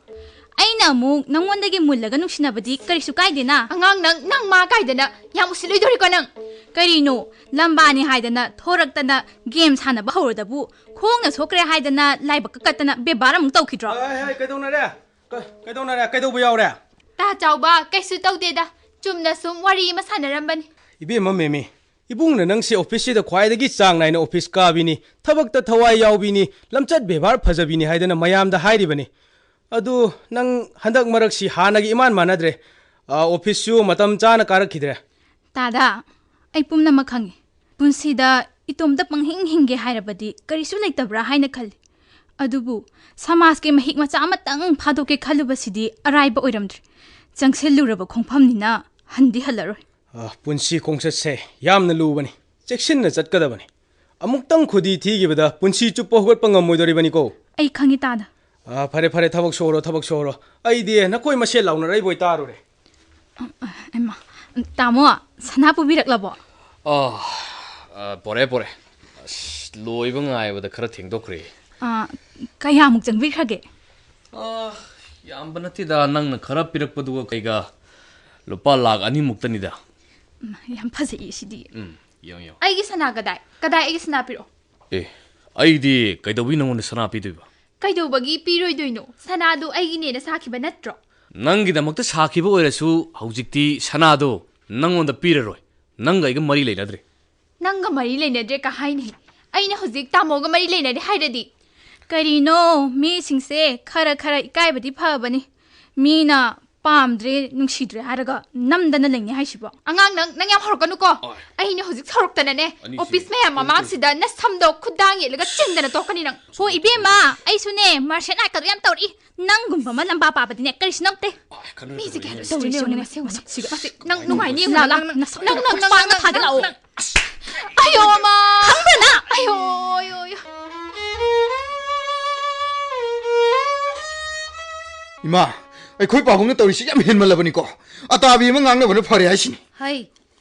ꯑꯩꯅ ꯑꯃꯨꯛ ꯅꯪꯉꯣꯟꯗꯒꯤ ꯃꯨꯜꯂꯒ ꯅꯨꯡꯁꯤꯅꯕꯗꯤ ꯀꯔꯤꯁꯨ ꯀꯥꯏꯗꯦꯅ ꯑꯉꯥꯡ ꯅꯪ ꯃꯥ ꯀꯥꯏꯗꯅ ꯌꯥꯝ ꯎꯁꯤꯠꯂꯣꯏꯗꯣꯔꯤꯀꯣ ꯅꯪ ꯀꯔꯤꯅꯣ ꯂꯝꯕꯥꯅꯤ ꯍꯥꯏꯗꯅ ꯊꯣꯔꯛꯇꯅ ꯒꯦꯝ ꯁꯥꯟꯅꯕ ꯍꯧꯔꯗꯕꯨ ꯈꯣꯡꯅ ꯁꯣꯛꯈ꯭ꯔꯦ ꯍꯥꯏꯗꯅ ꯂꯥꯏꯕꯛ ꯀꯠꯇꯅ ꯕꯦꯕꯥꯔ ꯑꯃꯨꯛ ꯇꯧꯈꯤꯗ꯭ꯔꯣ ꯀꯩꯗꯧꯕ ꯌꯥꯎꯔꯦ ꯇꯥ ꯆꯥꯎꯕ ꯀꯩꯁꯨ ꯇꯧꯗꯦꯗ ꯆꯨꯝꯅ ꯁꯨꯝ ꯋꯥꯔꯤ ꯑꯃ ꯁꯥꯟꯅꯔꯝꯕꯅꯤ 이베마 메미 이붕나 낭시 오피스에다 과이다기 짱나이나 오피스 까비니 타박다 타와이 야우비니 람쩨 베바르 파자비니 하이다나 마얌다 하이리바니 아두 낭 한닥 마락시 하나기 이만 마나드레 오피스유 마탐 짜나 까르키드레 따다 ꯑꯩ ꯄꯨꯝꯅꯃꯛ ꯈꯪꯉꯤ ꯄꯨꯟꯁꯤꯗ ꯏꯇꯣꯝꯇ ꯄꯪꯍꯤꯡ ꯍꯤꯡꯒꯦ ꯍꯥꯏꯔꯕꯗꯤ ꯀꯔꯤꯁꯨ ꯂꯩꯇꯕ꯭ꯔꯥ ꯍꯥꯏꯅ ꯈꯜꯂꯤ ꯑꯗꯨꯕꯨ ꯁꯃꯥꯖꯀꯤ ꯃꯍꯤꯛ ꯃꯆꯥ ꯑꯃꯇꯪ ꯐꯥꯗꯣꯛꯀꯦ ꯈꯜꯂꯨꯕꯁꯤꯗꯤ ꯑꯔꯥꯏꯕ ꯑꯣꯏꯔꯝꯗ꯭ꯔꯦ ꯆꯪꯁꯤꯜꯂꯨꯔꯕ ꯈꯣꯡꯐꯝꯅꯤꯅ ꯍꯟꯗꯤ ꯍꯜꯂꯔꯣꯏ ꯄꯨꯟꯁꯤ ꯈꯣꯡꯆꯠꯁꯦ ꯌꯥꯝꯅ ꯂꯨꯕꯅꯤ ꯆꯦꯛꯁꯤꯟꯅ ꯆꯠꯀꯗꯕꯅꯤ ꯑꯃꯨꯛꯇꯪ ꯈꯨꯗꯤ ꯊꯤꯈꯤꯕꯗ ꯄꯨꯟꯁꯤ ꯆꯨꯞꯄ ꯍꯧꯒꯠꯄ ꯉꯝꯃꯣꯏꯗꯣꯔꯤꯕꯅꯤꯀꯣ ꯑꯩ ꯈꯪꯉꯤ ꯇꯥꯗ ꯐꯔꯦ ꯐꯔꯦ ꯊꯕꯛ ꯁꯣꯔꯣ ꯑꯩꯗꯤ ꯅꯈꯣꯏ ꯃꯁꯦꯜ ꯂꯥꯎꯅꯔꯩꯕꯣꯏ ꯇꯥꯔꯨꯔꯦ ꯑꯩꯃ ꯇꯥꯃꯣ ꯁꯅꯥ ꯄꯨꯕꯤꯔꯛꯂꯕꯣ ꯄꯣꯔꯦ ꯂꯣꯏꯕ ꯉꯥꯏꯕꯗ ꯈꯔ ꯊꯦꯡꯗꯣꯛꯈ꯭ꯔꯦ ꯀꯌꯥꯃꯨꯛ ꯆꯪꯕꯤꯈ꯭ꯔꯒꯦ ꯌꯥꯝꯕ ꯅꯠꯇꯦꯗ ꯅꯪꯅ ꯈꯔ ꯄꯤꯔꯛꯄꯗꯨꯒ ꯀꯩꯒ ꯂꯨꯄꯥ ꯂꯥꯛ 2ꯃꯨꯛꯇꯅꯤꯗ ꯌꯥꯝ ꯐꯖꯩ ꯁꯤꯗꯤ ꯌꯦꯡꯉꯣ ꯑꯩꯒꯤ ꯁꯅꯥ ꯀꯗꯥꯏ ꯑꯩꯒꯤ ꯁꯅꯥ ꯄꯤꯔꯛꯑꯣ ꯑꯩꯗꯤ ꯀꯩꯗꯧꯕꯤ ꯅꯪꯉꯣꯟꯗ ꯁꯅꯥ ꯄꯤꯗꯣꯏꯕ ꯀꯩꯗꯧꯕꯒꯤ ꯄꯤꯔꯣꯏꯗꯣꯏꯅꯣ ꯁꯅꯥꯗꯨ ꯑꯩꯒꯤꯅꯦꯅ ꯁꯥꯈꯤꯕ ꯅꯠꯇ꯭ꯔꯣ ꯅꯪꯒꯤꯗꯃꯛꯇ ꯁꯥꯈꯤꯕ ꯑꯣꯏꯔꯁꯨ ꯍꯧꯖꯤꯛꯇꯤ ꯁꯅꯥꯗꯣ ꯅꯪꯉꯣꯟꯗ ꯄꯤꯔꯔꯣꯏ ꯅꯪꯒ ꯑꯩꯒ ꯃꯔꯤ ꯂꯩꯅꯗ꯭ꯔꯦ ꯅꯪꯒ ꯃꯔꯤ ꯂꯩꯅꯗ꯭ꯔꯦ ꯀ ꯍꯥꯏꯅꯩ ꯑꯩꯅ ꯍꯧꯖꯤꯛ ꯇꯥꯃꯣꯒ ꯃꯔꯤ ꯂꯩꯅꯔꯦ ꯍꯥꯏꯔꯗꯤ ꯀꯔꯤꯅꯣ ꯃꯤꯁꯤꯡꯁꯦ ꯈꯔ ꯏꯀꯥꯏꯕꯗꯤ ꯐꯕꯅꯤ ꯃꯤꯅ ꯄꯥꯝꯗ꯭ꯔꯦ ꯅꯨꯡꯁꯤꯗ꯭ꯔꯦ ꯍꯥꯏꯔꯒ ꯅꯝꯗꯅ ꯂꯩꯅꯤ ꯍꯥꯏꯁꯤꯕꯣ ꯑꯉꯥꯡ ꯅꯪ ꯌꯥꯝ ꯍꯧꯔꯛꯀꯅꯨꯀꯣ ꯑꯩꯅ ꯍꯧꯖꯤꯛ ꯁꯧꯔꯛꯇꯅꯅꯦ ꯑꯣꯐꯤꯁ ꯃꯌꯥꯝ ꯃꯃꯥꯡꯁꯤꯗ ꯅꯁꯝꯗꯣ ꯈꯨꯗꯥꯡ ꯌꯦꯠꯂꯒ ꯆꯤꯡꯗꯅ ꯇꯣꯛꯀꯅꯤ ꯅꯪ ꯍꯣ ꯏꯕꯦꯝꯃ ꯑꯩꯁꯨꯅꯦ ꯃꯥꯔꯁꯦꯜ ꯑꯥꯔꯠꯀꯗꯣ ꯌꯥꯝ ꯇꯧꯔꯛꯏ ꯅꯪꯒꯨꯝꯕ ꯑꯃ ꯂꯝꯕꯥ ꯄꯥꯕꯗꯤꯅꯦ ꯀꯔꯤꯁꯨ ꯅꯝꯇꯦ ꯃꯤꯁꯦ ꯀꯌꯥ ꯇꯧꯔꯤꯅꯦ ꯅꯪ ꯅꯨꯡꯉꯥꯏꯅꯤ ꯅꯪ ꯄꯥꯡꯅ ꯊꯥꯒ ꯂꯥꯛꯑꯣ ꯑꯌꯣ ꯑꯃ ꯈꯪꯕ꯭ꯔꯅ ꯑꯌꯣ 이마 ꯑꯩꯈꯣꯏ ꯄꯥꯕꯨꯡꯅ ꯇꯧꯔꯤꯁꯤ ꯌꯥꯝ ꯍꯦꯟꯃꯜꯂꯕꯅꯤꯀꯣ ꯑꯇꯥꯕꯤ ꯑꯃ ꯉꯥꯡꯅꯕꯅ ꯐꯔꯦ ꯍꯥꯏꯁꯤꯅꯤ ꯍꯩ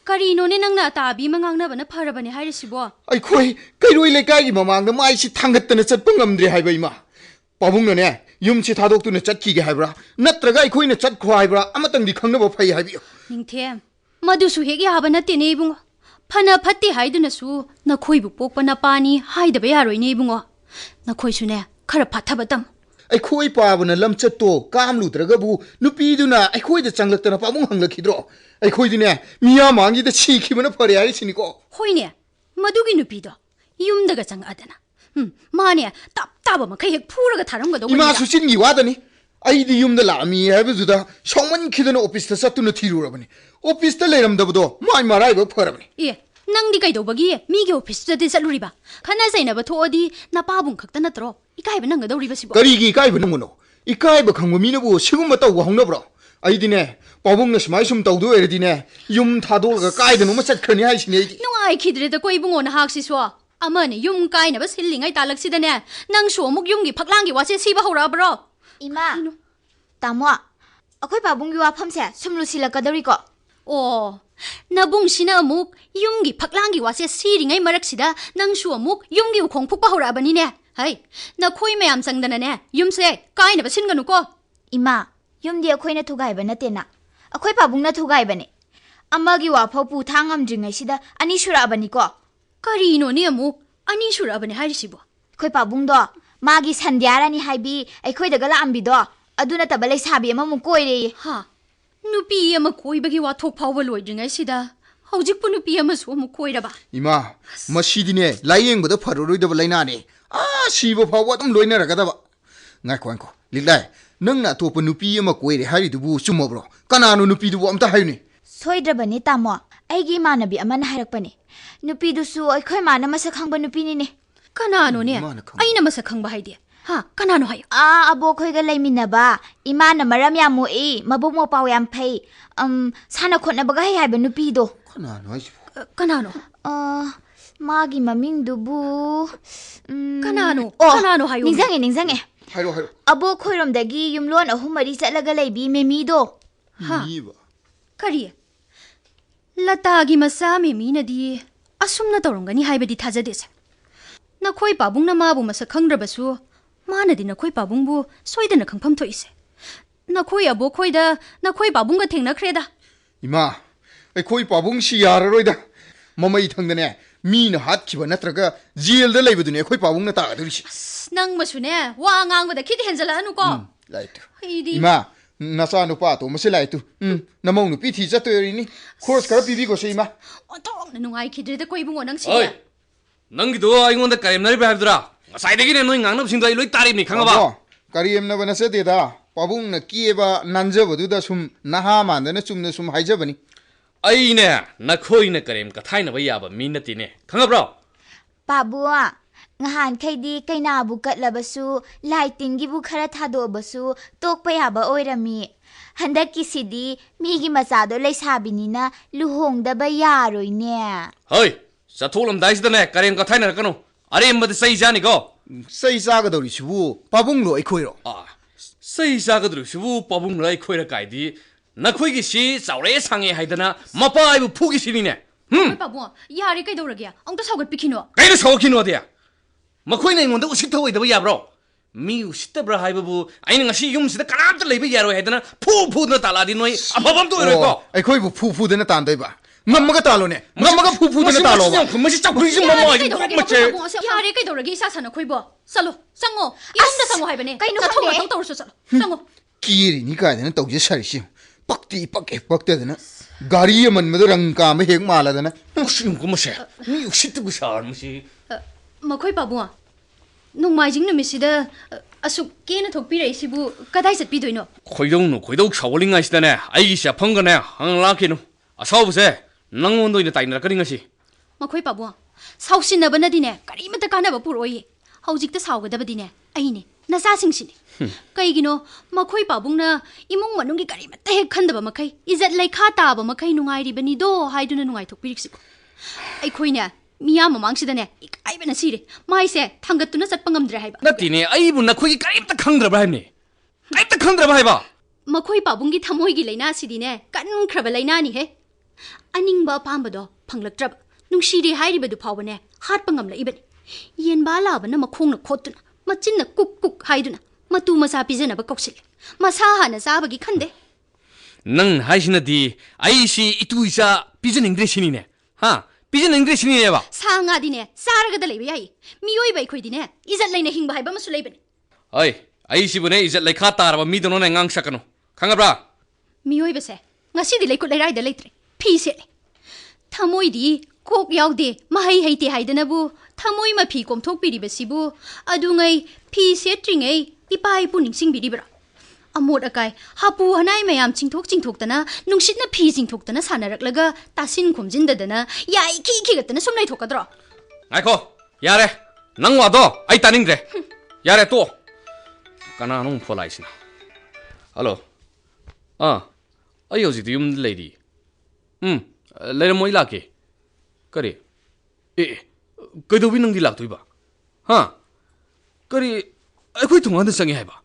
ꯀꯔꯤꯅꯣꯅꯦ ꯅꯪꯅ ꯑꯇꯥꯕꯤ ꯑꯃ ꯉꯥꯡꯅꯕꯅ ꯐꯔꯕꯅꯦ ꯍꯥꯏꯔꯤꯁꯤꯕꯣ ꯑꯩꯈꯣꯏ ꯀꯩꯔꯣꯏ ꯂꯩꯀꯥꯏꯒꯤ ꯃꯃꯥꯡꯗ ꯃꯥꯏꯁꯤ ꯊꯥꯡꯒꯠꯇꯅ ꯆꯠꯄ ꯉꯝꯗ꯭ꯔꯦ ꯍꯥꯏꯕ ꯏꯃꯥ ꯄꯥꯕꯨꯡꯅꯅꯦ ꯌꯨꯝꯁꯤ ꯊꯥꯗꯣꯛꯇꯨꯅ ꯆꯠꯈꯤꯒꯦ ꯍꯥꯏꯕ꯭ꯔꯥ ꯅꯠꯇ꯭ꯔꯒ ꯑꯩꯈꯣꯏꯅ ꯆꯠꯈ꯭ꯔꯣ ꯍꯥꯏꯕ꯭ꯔꯥ ꯑꯃꯇꯪꯗꯤ ꯈꯪꯅꯕ ꯐꯩ ꯍꯥꯏꯕꯤꯌꯨ ꯅꯤꯡꯊꯦꯝ ꯃꯗꯨꯁꯨ ꯍꯦꯛ ꯌꯥꯕ ꯅꯠꯇꯦꯅꯦ ꯏꯕꯨꯡꯉꯣ ꯐꯅ ꯐꯠꯇꯦ ꯍꯥꯏꯗꯨꯅꯁꯨ ꯅꯈꯣꯏꯕꯨ ꯄꯣꯛꯄ ꯅꯄꯥꯅꯤ ꯍꯥꯏꯗꯕ ꯌꯥꯔꯣꯏꯅꯦ ꯏꯕꯨꯡꯉꯣ ꯅꯈꯣꯏꯁꯨꯅꯦ ꯈꯔ ꯐꯥꯊꯕ ꯇꯝꯃꯨ ꯑꯩꯈꯣꯏ ꯄꯥꯕꯅ ꯂꯝꯆꯠꯇꯣ ꯀꯥꯝꯂꯨꯗ꯭ꯔꯒꯕꯨ ꯅꯨꯄꯤꯗꯨꯅ ꯑꯩꯈꯣꯏꯗ ꯆꯪꯂꯛꯇꯅ ꯄꯥꯕꯨꯡ ꯍꯪꯂꯛꯈꯤꯗ꯭ꯔꯣ ꯑꯩꯈꯣꯏꯗꯤꯅꯦ ꯃꯤꯌꯥꯝꯃꯥꯡꯒꯤꯗ ꯁꯤꯈꯤꯕꯅ ꯐꯔꯦ ꯍꯥꯏꯔꯤꯁꯤꯅꯤꯀꯣ ꯍꯣꯏꯅꯦ ꯃꯗꯨꯒꯤ ꯅꯨꯄꯤꯗꯣ ꯌꯨꯝꯗꯒ ꯆꯪꯉꯛꯑꯗꯅ ꯃꯥꯅꯦ ꯇꯥꯕ ꯃꯈꯩ ꯍꯦꯛ ꯐꯨꯔꯒ ꯊꯥꯔꯝꯒꯗꯧꯕꯅꯤ 이마수 찐기 와더니 아이디 윰들 라미 해부주다 성만 키드는 오피스터 sattu나 티루라버니 오피스터 레람더부도 마이 마라이버 퍼라버니 예 ꯅꯪꯗꯤ ꯀꯩꯗꯧꯕꯒꯤ ꯃꯤꯒꯤ ꯑꯣꯐꯤꯁꯇꯗꯤ ꯆꯠꯂꯨꯔꯤꯕ ꯈꯟꯅ ꯆꯩꯅꯕ ꯊꯣꯛꯑꯗꯤ ꯅꯄꯥꯕꯨꯡ ꯈꯛꯇ ꯅꯠꯇ꯭ꯔꯣ ꯏꯀꯥꯏꯕ ꯅꯪꯒꯗꯧꯔꯤꯕꯁꯤꯕꯣ ꯀꯔꯤꯒꯤ ꯏꯀꯥꯏꯕꯅꯣ ꯏꯀꯥꯏꯕ ꯈꯪꯕ ꯃꯤꯅꯕꯨ ꯁꯤꯒꯨꯝꯕ ꯇꯧꯕ ꯍꯧꯅꯕ꯭ꯔꯣ ꯑꯩꯗꯤꯅꯦ ꯄꯥꯕꯨꯡꯅ ꯁꯨꯃꯥꯏ ꯁꯨꯝ ꯇꯧꯗꯣꯏ ꯑꯣꯏꯔꯗꯤꯅꯦ ꯌꯨꯝ ꯊꯥꯗꯣꯛꯑꯒ ꯀꯥꯏꯗꯅꯣꯃ ꯆꯠꯈ꯭ꯔꯅꯤ ꯍꯥꯏꯁꯤꯅꯦ ꯑꯩꯗꯤ ꯅꯨꯡꯉꯥꯏꯈꯤꯗ꯭ꯔꯦꯗꯀꯣ ꯏꯕꯨꯡꯉꯣ ꯅꯍꯥꯛꯁꯤꯁꯨ ꯑꯃꯅ ꯌꯨꯝ ꯀꯥꯏꯅꯕ ꯁꯤꯜꯂꯤꯉꯩ ꯇꯥꯜꯂꯛꯁꯤꯗꯅꯦ ꯅꯪꯁꯨ ꯑꯃꯨꯛ ꯌꯨꯝꯒꯤ ꯐꯛꯂꯥꯡꯒꯤ ꯋꯥꯁꯦ ꯁꯤꯕ ꯍꯧꯔꯛꯑꯕ꯭ꯔꯣ 이마 따모 ꯑꯩꯈꯣꯏ ꯄꯥꯕꯨꯡꯒꯤ ꯋꯥꯐꯝꯁꯦ ꯁꯨꯝ ꯂꯨꯁꯤꯜꯂꯛꯀꯗꯧꯔꯤꯀꯣ ꯑꯣ ꯅꯕꯨꯡꯁꯤꯅ ꯑꯃꯨꯛ ꯌꯨꯝꯒꯤ ꯐꯛꯂꯥꯡꯒꯤ ꯋꯥꯁꯦ ꯁꯤꯔꯤꯉꯩ ꯃꯔꯛꯁꯤꯗ ꯅꯪꯁꯨ ꯑꯃꯨꯛ ꯌꯨꯝꯒꯤ ꯎꯈꯣꯡ ꯐꯨꯛꯄ ꯍꯧꯔꯛꯑꯕꯅꯤꯅꯦ ꯍꯩ ꯅꯈꯣꯏ ꯃꯌꯥꯝ ꯆꯪꯗꯅꯅꯦ ꯌꯨꯝꯁꯦ ꯀꯥꯏꯅꯕ ꯁꯤꯟꯒꯅꯨꯀꯣ 이마 ꯌꯨꯝꯗꯤ ꯑꯩꯈꯣꯏꯅ ꯊꯨꯒꯥꯏꯕ ꯅꯠꯇꯦꯅ ꯑꯩꯈꯣꯏ ꯄꯥꯕꯨꯡꯅ ꯊꯨꯒꯥꯏꯕꯅꯦ ꯑꯃꯒꯤ ꯋꯥꯐꯧ ꯄꯨ ꯊꯥꯡ ꯉꯝꯗ꯭ꯔꯤꯉꯩꯁꯤꯗ ꯑꯅꯤ ꯁꯨꯔꯛꯑꯕꯅꯤꯀꯣ ꯀꯔꯤꯅꯣꯅꯦ ꯑꯃꯨꯛ ꯑꯅꯤ ꯁꯨꯔꯛꯑꯕꯅꯦ ꯍꯥꯏꯔꯤꯁꯤꯕꯣ ꯑꯩꯈꯣꯏ ꯄꯥꯕꯨꯡꯗꯣ ꯃꯥꯒꯤ ꯁꯟꯙ꯭ꯌꯥꯔꯥꯅꯤ ꯍꯥꯏꯕꯤ ꯑꯩꯈꯣꯏꯗꯒ ꯂꯥꯛꯑꯝꯕꯤꯗꯣ ꯑꯗꯨ ꯅꯠꯇꯕ ꯂꯩꯁꯥꯕꯤ ꯑꯃꯃꯨꯛ ꯀꯣꯏꯔꯦꯌꯦ ꯍꯥ ꯅꯨꯄꯤ ꯑꯃ ꯀꯣꯏꯕꯒꯤ ꯋꯥꯊꯣꯛ ꯐꯥꯎꯕ ꯂꯣꯏꯗ꯭ꯔꯤꯉꯩꯁꯤꯗ ꯍꯧꯖꯤꯛꯄꯨ ꯅꯨꯄꯤ ꯑꯃꯁꯨ ꯑꯃꯨꯛ ꯀꯣꯏꯔꯕ 이마 머시디네 라이앵보다 파로로이더블 라이나네 아 시버 파워 좀 로이너라가다바 나이코 릴라이 능나 토퍼 누피 어마 꼬이레 하리두부 쭈머브로 까나노 누피두부 암타 하유니 ꯁꯣꯏꯗ꯭ꯔꯕꯅꯤ ꯇꯥꯃꯣ ꯑꯩꯒꯤ ꯏꯃꯥꯟꯅꯕꯤ ꯑꯃꯅ ꯍꯥꯏꯔꯛꯄꯅꯦ ꯅꯨꯄꯤꯗꯨꯁꯨ ꯑꯩꯈꯣꯏ ꯃꯥꯅ ꯃꯁꯛ ꯈꯪꯕ ꯅꯨꯄꯤꯅꯤꯅꯦ Kanano ne? Mana khang. Ai na masa khang ba haide. Ha, kanano hayo? Abo khoiga laiminaba imana maram yam moi mabuk mo paw yam phei sana khotna baga hai ba nupi do Kanano haisibo. Kanano? magi maming dubu Kanano? Kanano hayo? ningzange Hairo. abo khoirom dagi yumlon ahum mari chatlaga laibi memi do Ha. Miba. Kari? Latagi masa memi na di asumna tawrongani haibadi thajade se. Nakhoi pabung na mabu masa khangrabasu mana di nakhoi pabung bu soidana khangpham thoise. Nakhoi abo khoida nakhoi pabung ga thengna khreda. Ima, ꯑꯩꯈꯣꯏ ꯄꯥꯕꯨꯡꯁꯤ ꯌꯥꯔꯔꯣꯏꯗ ꯃꯃꯩ ꯊꯪꯗꯅꯦ ꯃꯤꯅ ꯍꯥꯠꯈꯤꯕ ꯅꯠꯇ꯭ꯔꯒ ꯖꯦꯜꯗ ꯂꯩꯕꯗꯨꯅꯦ ꯑꯩꯈꯣꯏ ꯄꯥꯕꯨꯡꯅ ꯇꯥꯒꯗꯧꯔꯤꯁꯤ Nang masune wa ngangbada khiti henjala ko. ꯂꯥꯏꯇꯨ Idi. 이마 나사 누파 또 무슨 라이투 나몽 누피 티자 또요리니 코스 카라 비비고서 이마 Ontok na nungai khidrida ko ibungo nang Oi, siya. nanggido aingondda karimnari habdura. Ngasaidagine noi ngangnabsingdo ai loi taribni khangaba. 까리엠나 바나세 데다 빠붕나 끼에바 난저버두다 숨 나하 만드나 숨나 숨 하이저버니 Aine nakhoina karim kathaina ba yaba minatine. Khangabra? Pabua ngahan khaidi kaina bu katlabasu lighting gi bu khara thado basu tokpa yaba oirami handaki sidi migi machado leisabinina luhongda ba yaroine Hoi, satholam daisdane karim kathaina rakano. Arembad sai jani go. सही जागदौरिसिबु पाबुंलो अखोइरो Sai jagadru shibu pabung lai khoira kaidi. Nakhoi gi si chaure sange haidana mapa ibu phugi sinine. Koi pabu yari kai doragya. Angta saugat pikhino. Kaina sawkino dia. Makhoina ingonda usitta hoidaba yabro. Mi usittabra haibabu aina ngasi yumsida kanamta leiba yaro haidana phu na taladi noi ababam to ero ko. अखोइबु फुफुदना तान्दैबा ngamaga talone ngamaga fufudana talo masi chakuri jim mama Yari kai doragi sa sana khoi bo. Salo, sango. Yumda sango haibane. Kaino Sa thonga khande? tong tawrsu salo. Sango. किरी नि कायदना तौजे सारिसि पक्ति पक्तेदना गाड़ी मन मदो रंग का में हेक मालादना musim ko mase mi usittu busar musi Makhoi pabu nungmaijing numisida asuk kena thokpi raisibu kadai satpi doino. khoidong chawling aisdane ai sha phangane hang lakinu asawbuse nangon doina tainara karingasi Makhoi pabu sausinabana dine karimata kanaba puroi. Haujikta saugadabadine aine nasa singsini. Kaigino makhoi pabungna imong manungi karimata hek khandaba makai izat laikha taba makai nungai ribani do haiduna nungai thokpiriksi. Aikhoina miya mamangsidane ikaibana sire maise thangatuna satpa ngamdre haiba. natine aibu nakhoi karimta khangdraba haimne kaimta khangdraba haiba Makhoi pabungi thamoigi laina sidine kan khraba laina ni he. Aningba pambado phanglaktrab nungsiri hairibadu phawbane hatpa ngamla ibani. Yenba labana makhongna khotuna machinna kuk haiduna matu masa pizana ba koksil masa hana sabagi khande nang haisina di aisi ituisa pigeon english ni ne ha pigeon english ni ne ba sanga dine saraga da lebe yai miyoi bai khoi dine izat laina hingba haiba masu leibani ai aisi bune izat laikha taraba mi dono ne ngang sakano khangabra miyoi base ngasi di laikut lairai da leitre phi se thamoi di kok yaude mahai haite haidana bu thamoi ma phi komthok piri basibu adungai phi se tringai ipai pu ningsing biribra amot akai hapu hanai mayam chingthok tana nungsitna phi chingthok tana sanaraklaga tasin khomjin dadana yai ki gatana somnai thokadro ai ko yare nang wa do ai taningre yare to kana nung pholai sina hello ai hoji yum lady lere moi lake kare kaidobi nang di laktoi ba ha kare akhoi thonga da sangi haiba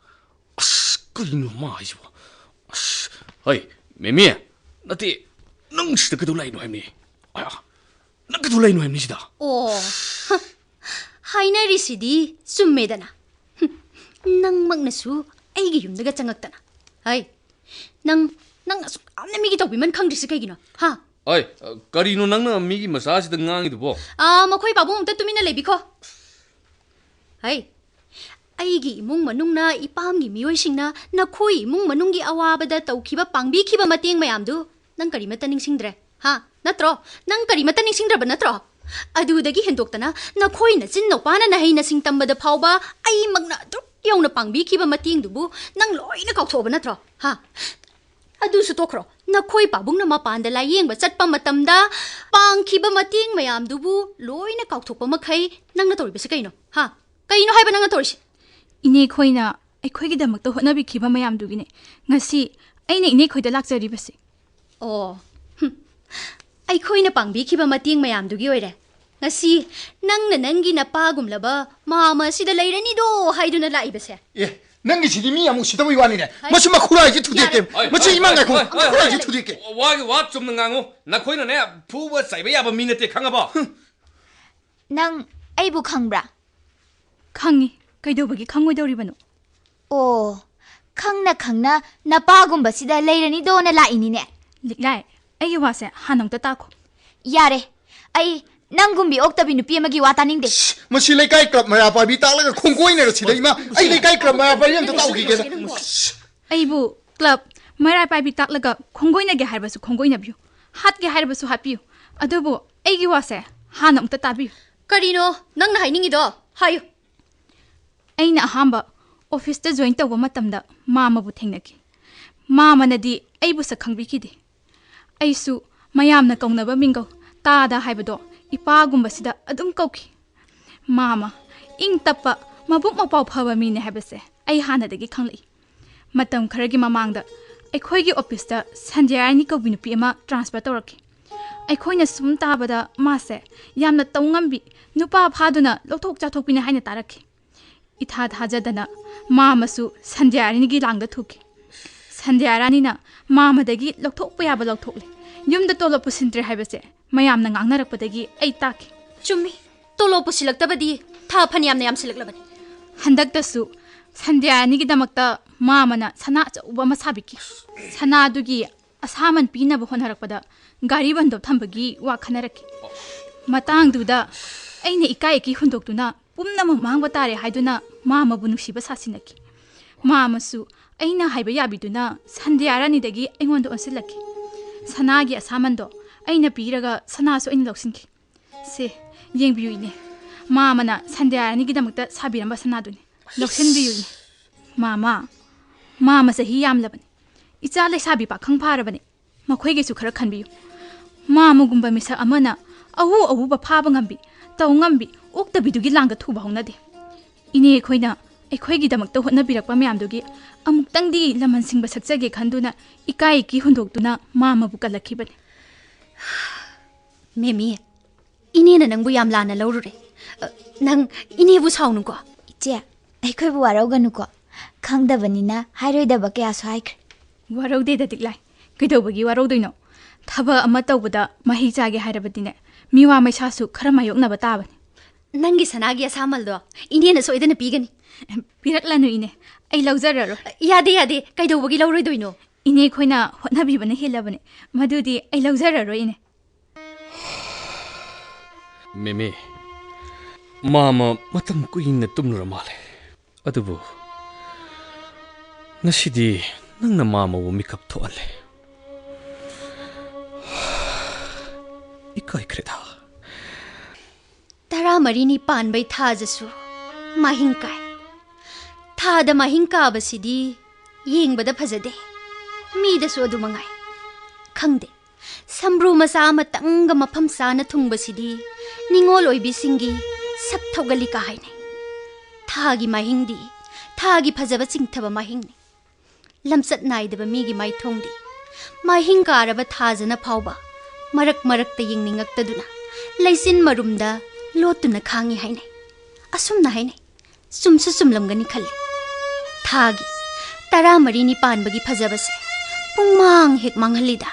kino ma haisibo hoi memi nati nang sida kaido lai no haimni aya nang kaido lai no haimni sida oh haina risidi summedana nang magnasu aigi yumdaga changaktana hai nang asu amna migi tawbi man khangdisi kaigino ha oi karino nangna migi massage da ngangi dubo makhoi babung ta tumina lebiko hai aigi imung manungna ipamgi miyoi singna nakhoi imung manunggi awabada tawkhiba pangbi khiba mateng mayamdu nang kari mata ningsingdre ha natro nang kari mata ningsingdra ba natro adudagi hendoktana nakhoi na chin no pana na heina singtambada phawba ai magna dur yauna pangbi khiba mateng dubu nang loina kauthoba natro ha ꯑꯗꯨꯁꯨ ꯇꯣꯛꯈ꯭ꯔꯣ ꯅꯈꯣꯏ ꯄꯥꯕꯨꯡꯅ ꯃꯄꯥꯟꯗ ꯂꯥꯌꯦꯡꯕ ꯆꯠꯄ ꯃꯇꯝꯗ ꯄꯥꯡꯈꯤꯕ ꯃꯇꯦꯡ ꯃꯌꯥꯝꯗꯨꯕꯨ ꯂꯣꯏꯅ ꯀꯥꯎꯊꯣꯛꯄ ꯃꯈꯩ ꯅꯪꯅ ꯇꯧꯔꯤꯕꯁꯤ ꯀꯩꯅꯣ ꯍꯥ ꯀꯩꯅꯣ ꯍꯥꯏꯕ ꯅꯪꯅ ꯇꯧꯔꯤꯁꯤ ꯏꯅꯦ ꯈꯣꯏꯅ ꯑꯩꯈꯣꯏꯒꯤꯗꯃꯛꯇ ꯍꯣꯠꯅꯕꯤꯈꯤꯕ ꯃꯌꯥꯝꯗꯨꯒꯤꯅꯦ ꯉꯁꯤ ꯑꯩꯅ ꯏꯅꯦ ꯈꯣꯏꯗ ꯂꯥꯛꯆꯔꯤꯕꯁꯤ ꯑꯣ ꯑꯩꯈꯣꯏꯅ ꯄꯥꯡꯕꯤꯈꯤꯕ ꯃꯇꯦꯡ ꯃꯌꯥꯝꯗꯨꯒꯤ ꯑꯣꯏꯔꯦ ꯉꯁꯤ ꯅꯪꯅ ꯅꯪꯒꯤ ꯅꯄꯥꯒꯨꯝꯂꯕ ꯃꯥꯃ ꯑꯁꯤꯗ ꯂꯩꯔꯅꯤꯗꯣ ꯍꯥꯏꯗꯨꯅ ꯂꯥꯛꯏꯕꯁꯦ ꯑꯦ ꯅꯪꯒꯤꯁꯤꯗꯤ ꯃꯤ ꯑꯃꯨꯛ ꯁꯤꯗꯕꯩ ꯋꯥꯅꯤꯅꯦ ꯃꯁꯤ ꯃꯈꯨꯔꯥꯏꯁꯤ ꯊꯨꯗꯦꯛꯀꯦ ꯃꯁꯤ ꯏꯃꯥ ꯉꯥꯏꯈꯣ ꯃꯈꯨꯔꯥꯏꯁꯤ ꯊꯨꯗꯦꯛꯀꯦ ꯋꯥꯒꯤ ꯋꯥ ꯆꯨꯝꯅ ꯉꯥꯡꯉꯨ ꯅꯈꯣꯏꯅꯅꯦ ꯐꯨꯕ ꯆꯩꯕ ꯌꯥꯕ ꯃꯤ ꯅꯠꯇꯦ ꯈꯪꯉꯕꯣ ꯅꯪ ꯑꯩꯕꯨ ꯈꯪꯕ꯭ꯔꯥ? ꯈꯪꯉꯤ ꯀꯩꯗꯧꯕꯒꯤ ꯈꯪꯉꯣꯏꯗꯧꯔꯤꯕꯅꯣ? ꯑꯣ ꯈꯪꯅ ꯈꯪꯅ ꯅꯄꯥꯒꯨꯝꯕꯁꯤꯗ ꯂꯩꯔꯅꯤꯗꯣꯅ ꯂꯥꯛꯏꯅꯤꯅꯦ. ꯂꯤꯛꯂꯥꯏ ꯑꯩꯒꯤ ꯋꯥꯁꯦ ꯍꯥꯟꯅ ꯑꯝꯇ ꯇꯥꯈꯣ. ꯌꯥꯔꯦ ꯑꯩ ꯅꯪꯒꯨꯝꯕꯤ ꯑꯣꯛꯇꯕꯤ ꯅꯨꯄꯤ ꯑꯃꯒꯤ ꯋꯥ ꯇꯥꯅꯤꯡꯗꯦ. ꯃꯁꯤ ꯂꯩꯀꯥꯏ ꯀ꯭ꯂꯕ ꯃꯩꯔꯥ ꯄꯥꯏꯕꯤ ꯇꯥꯛꯂꯒ ꯈꯣꯡꯒꯣꯏꯅꯔ ꯁꯤꯗ ꯏꯃꯥ ꯑꯩ ꯂꯩꯀꯥꯏ ꯀ꯭ꯂꯕ ꯃꯩꯔꯥ ꯄꯥꯏꯕꯤ ꯑꯝꯇ ꯇꯥꯛꯎꯈꯤꯒꯦꯗ. ꯑꯩꯕꯨ ꯀ꯭ꯂꯕ ꯃꯩꯔꯥ ꯄꯥꯏꯕꯤ ꯇꯥꯛꯂꯒ ꯈꯣꯡꯒꯣꯏꯅꯒꯦ ꯍꯥꯏꯔꯕꯁꯨ ꯈꯣꯡꯒꯣꯏꯅꯕꯤꯌꯨ, ꯍꯥꯠꯀꯦ ꯍꯥꯏꯔꯕꯁꯨ ꯍꯥꯠꯄꯤꯌꯨ, ꯑꯗꯨꯕꯨ ꯑꯩꯒꯤ ꯋꯥꯁꯦ ꯍꯥꯟꯅ ꯑꯝꯇ ꯇꯥꯕꯤꯌꯨ. ꯀꯔꯤꯅꯣ ꯅꯪꯅ ꯍꯥꯏꯅꯤꯡꯉꯤꯗꯣ ꯍꯥꯏꯌꯨ. ꯑꯩꯅ ꯑꯍꯥꯟꯕ ꯑꯣꯐꯤꯁꯇ ꯖꯣꯏꯟ ꯇꯧꯕ ꯃꯇꯝꯗ ꯃꯥꯃꯕꯨ ꯊꯦꯡꯅꯈꯤ. ꯃꯥꯃꯅꯗꯤ ꯑꯩꯕꯨ ꯁꯛ ꯈꯪꯕꯤꯈꯤꯗꯦ. ꯑꯩꯁꯨ ꯃꯌꯥꯝꯅ ꯀꯧꯅꯕ ꯃꯤꯡꯒꯧ ꯇꯥꯗ ꯍꯥꯏꯕꯗꯣ ꯏꯄꯥꯒꯨꯝꯕꯁꯤꯗ ꯑꯗꯨꯝ ꯀꯧꯈꯤ. ꯃꯥꯃ ꯏꯪ ꯇꯞꯄ ꯃꯕꯨꯛ ꯃꯄꯥꯎ ꯐꯕ ꯃꯤꯅꯦ ꯍꯥꯏꯕꯁꯦ ꯑꯩ ꯍꯥꯟꯅꯗꯒꯤ ꯈꯪꯂꯛꯏ. ꯃꯇꯝ ꯈꯔꯒꯤ ꯃꯃꯥꯡꯗ ꯑꯩꯈꯣꯏꯒꯤ ꯑꯣꯐꯤꯁꯇ ꯁꯟꯖꯌꯥꯔꯥꯅꯤ ꯀꯧꯕꯤ ꯅꯨꯄꯤ ꯑꯃ ꯇ꯭ꯔꯥꯟꯁꯐꯔ ꯇꯧꯔꯛꯈꯤ. ꯑꯩꯈꯣꯏꯅ ꯁꯨꯝ ꯇꯥꯕꯗ ꯃꯥꯁꯦ ꯌꯥꯝꯅ ꯇꯧꯉꯝꯕꯤ, ꯅꯨꯄꯥ ꯐꯥꯗꯨꯅ ꯂꯧꯊꯣꯛ ꯆꯥꯊꯣꯛꯄꯤꯅꯦ ꯍꯥꯏꯅ ꯇꯥꯔꯛꯈꯤ. ꯏꯊꯥ ꯊꯥꯖꯗꯅ ꯃꯥꯃꯁꯨ ꯁꯟꯖꯌꯥꯔꯥꯅꯤꯒꯤ ꯂꯥꯡꯗ ꯊꯨꯈꯤ. ꯁꯟꯖꯌꯥꯔꯥꯅꯤꯅ ꯃꯥꯃꯗꯒꯤ ꯂꯧꯊꯣꯛꯄ ꯌꯥꯕ ꯂꯧꯊꯣꯛꯂꯦ. ꯌꯨꯝꯗ ꯇꯣꯂꯣꯞ ꯄꯨꯁꯤꯟꯗ꯭ꯔꯦ ꯍꯥꯏꯕꯁꯦ ꯃꯌꯥꯝꯅ ꯉꯥꯡꯅꯔꯛꯄꯗꯒꯤ ꯑꯩ ꯇꯥꯈꯤ. ꯆꯨꯝꯃꯤ, ꯇꯣꯂꯣꯞ ꯄꯨꯁꯤꯜꯂꯛꯇꯕꯗꯤ ꯊꯥ ꯐꯅꯌꯥꯝꯅ ꯌꯥꯝꯁꯤꯜꯂꯛꯂꯕꯅꯤ. ꯍꯟꯗꯛꯇꯁꯨ ꯁꯟꯖꯌꯥꯔꯥꯅꯤꯒꯤꯗꯃꯛꯇ ꯃꯥꯃꯅ ꯁꯅꯥ ꯑꯆꯧꯕ ꯑꯃ ꯁꯥꯕꯤꯈꯤ. ꯁꯅꯥꯗꯨꯒꯤ ꯑꯁꯥꯃꯟ ꯄꯤꯅꯕ ꯍꯣꯠꯅꯔꯛꯄꯗ ꯒꯥꯔꯤ ꯕꯟꯗꯣꯞ ꯊꯝꯕꯒꯤ ꯋꯥ ꯈꯟꯅꯔꯛꯈꯤ. ꯃꯇꯥꯡꯗꯨꯗ ꯑꯩꯅ ꯏꯀꯥꯏ ꯏꯀꯤ ꯍꯨꯟꯗꯣꯛꯇꯨꯅ ꯄꯨꯝꯅꯃꯛ ꯃꯥꯡꯕ ꯇꯥꯔꯦ ꯍꯥꯏꯗꯨꯅ ꯃꯥꯃꯕꯨ ꯅꯨꯡꯁꯤꯕ ꯁꯥꯁꯤꯟꯅꯈꯤ. ꯃꯥꯃꯁꯨ ꯑꯩꯅ ꯍꯥꯏꯕ ꯌꯥꯕꯤꯗꯨꯅ ꯁꯟꯖꯌꯥꯔꯥꯅꯤꯗꯒꯤ ꯑꯩꯉꯣꯟꯗ ꯑꯣꯟꯁꯤꯜꯂꯛꯈꯤ. ꯁꯅꯥꯒꯤ ꯑꯁꯥꯃꯟꯗꯣ ꯑꯩꯅ ꯄꯤꯔꯒ ꯁꯅꯥꯁꯨ ꯑꯩꯅ ꯂꯧꯁꯤꯟꯈꯤ. ꯁꯦ ꯌꯦꯡꯕꯤꯌꯨ ꯏꯅꯦ, ꯃꯥꯃꯅ ꯁꯟꯖꯌꯥꯔꯥꯅꯤꯒꯤꯗꯃꯛꯇ ꯁꯥꯕꯤꯔꯝꯕ ꯁꯅꯥꯗꯨꯅꯤ. ꯂꯧꯁꯤꯟꯕꯤꯌꯨ ꯏꯅꯦ. ꯃꯥꯃ ꯆꯍꯤ ꯌꯥꯝꯂꯕꯅꯤ. ꯏꯆꯥ ꯂꯩꯁꯥꯕꯤ ꯄꯥꯈꯪ ꯐꯥꯔꯕꯅꯤ. ꯃꯈꯣꯏꯒꯤꯁꯨ ꯈꯔ ꯈꯟꯕꯤꯌꯨ. ꯃꯥꯃꯒꯨꯝꯕ ꯃꯤꯁꯛ ꯑꯃꯅ ꯑꯎ ꯑꯎꯕ ꯐꯥꯕ ꯉꯝꯕꯤ, ꯇꯧ ꯉꯝꯕꯤ, ꯑꯣꯛꯇꯕꯤꯗꯨꯒꯤ ꯂꯥꯡꯗ ꯊꯨꯕ ꯍꯧꯅꯗꯦ. ꯏꯅꯦ ꯑꯩꯈꯣꯏꯅ ꯑꯩꯈꯣꯏꯒꯤꯗꯃꯛꯇ ꯍꯣꯠꯅꯕꯤꯔꯛꯄ ꯃꯌꯥꯝꯗꯨꯒꯤ ꯑꯃꯨꯛꯇꯪꯗꯤ ꯂꯃꯟ ꯁꯤꯡꯕ ꯁꯛꯆꯒꯦ ꯈꯟꯗꯨꯅ ꯏꯀꯥꯏ ꯏꯀꯤ ꯍꯨꯟꯗꯣꯛꯇꯨꯅ ꯃꯥꯃꯕꯨ ꯀꯜꯂꯛꯈꯤꯕꯅꯤ. ꯃꯦꯃꯤ, ꯏꯅꯦꯅ ꯅꯪꯕꯨ ꯌꯥꯝ ꯂꯥꯟꯅ ꯂꯧꯔꯨꯔꯦ. ꯅꯪ ꯏꯅꯦꯕꯨ ꯁꯥꯎꯅꯨꯀꯣ. ꯏꯆꯦ ꯑꯩꯈꯣꯏꯕꯨ ꯋꯥꯔꯧꯒꯅꯨꯀꯣ. ꯈꯪꯗꯕꯅꯤꯅ ꯍꯥꯏꯔꯣꯏꯗꯕ ꯀꯌꯥꯁꯨ ꯍꯥꯏꯈ꯭ꯔꯦ. ꯋꯥꯔꯧꯗꯦꯗ ꯗꯤꯛꯂꯥꯏ. ꯀꯩꯗꯧꯕꯒꯤ ꯋꯥꯔꯧꯗꯣꯏꯅꯣ? ꯊꯕꯛ ꯑꯃ ꯇꯧꯕꯗ ꯃꯍꯩ ꯆꯥꯒꯦ ꯍꯥꯏꯔꯕꯗꯤꯅꯦ ꯃꯤꯋꯥ ꯃꯩꯁꯥꯁꯨ ꯈꯔ ꯃꯥꯌꯣꯛꯅꯕ ꯇꯥꯕꯅꯤ. ꯅꯪꯒꯤ ꯁꯅꯥꯒꯤ ꯑꯁꯥꯃꯜꯗꯣ ꯏꯅꯦꯅ ꯁꯣꯏꯗꯅ ꯄꯤꯒꯅꯤ. ꯄꯤꯔꯛꯂꯅꯨ ꯏꯅꯦ, ꯑꯩ ꯂꯧꯖꯔꯔꯣꯏ. ꯌꯥꯗꯦ ꯌꯥꯗꯦ, ꯀꯩꯗꯧꯕꯒꯤ ꯂꯧꯔꯣꯏꯗꯣꯏꯅꯣ? ꯏꯅꯦ ꯑꯩꯈꯣꯏꯅ ꯍꯣꯠꯅꯕꯤꯕꯅ ꯍꯦꯜꯂꯕꯅꯤ. ꯃꯗꯨꯗꯤ ꯑꯩ ꯂꯧꯖꯔꯔꯣꯏ ꯏꯅꯦ. ꯃꯦꯃꯤ, ꯃꯥꯃ ꯃꯇꯝ ꯀꯨꯏꯅ ꯇꯨꯝꯂꯨꯔ ꯃꯥꯜꯂꯦ. ꯑꯗꯨꯕꯨ ꯉꯁꯤꯗꯤ ꯅꯪꯅ ꯃꯥꯃꯕꯨ ꯃꯤꯀꯞ ꯊꯣꯛꯍꯜꯂꯦ. 이까이크레다. Taramarini Panba Thaja Mahingkai. Thada Mahingkabasidi, Yingbada Pazade. Mida Suadumangai. Kangde. Sambru Masama Tanga Mapam Sana Tungbasidi, Ningoloi Bisingi, Saptogalika Haine. Tagi Mahingdi, Tagi Pazavasing Taba Mahingni. Lamsat Naidaba Migi Mai Tongdi. Mahinkaraba Thazana Pauba. Marak the yingning Taduna. Laisin Marumda, Lotuna Kangi Haine. Asum Naine. Sumsusum Lamgani Kali. Tagi. Taramarini Panba Thaja. Pumang hik manghalida.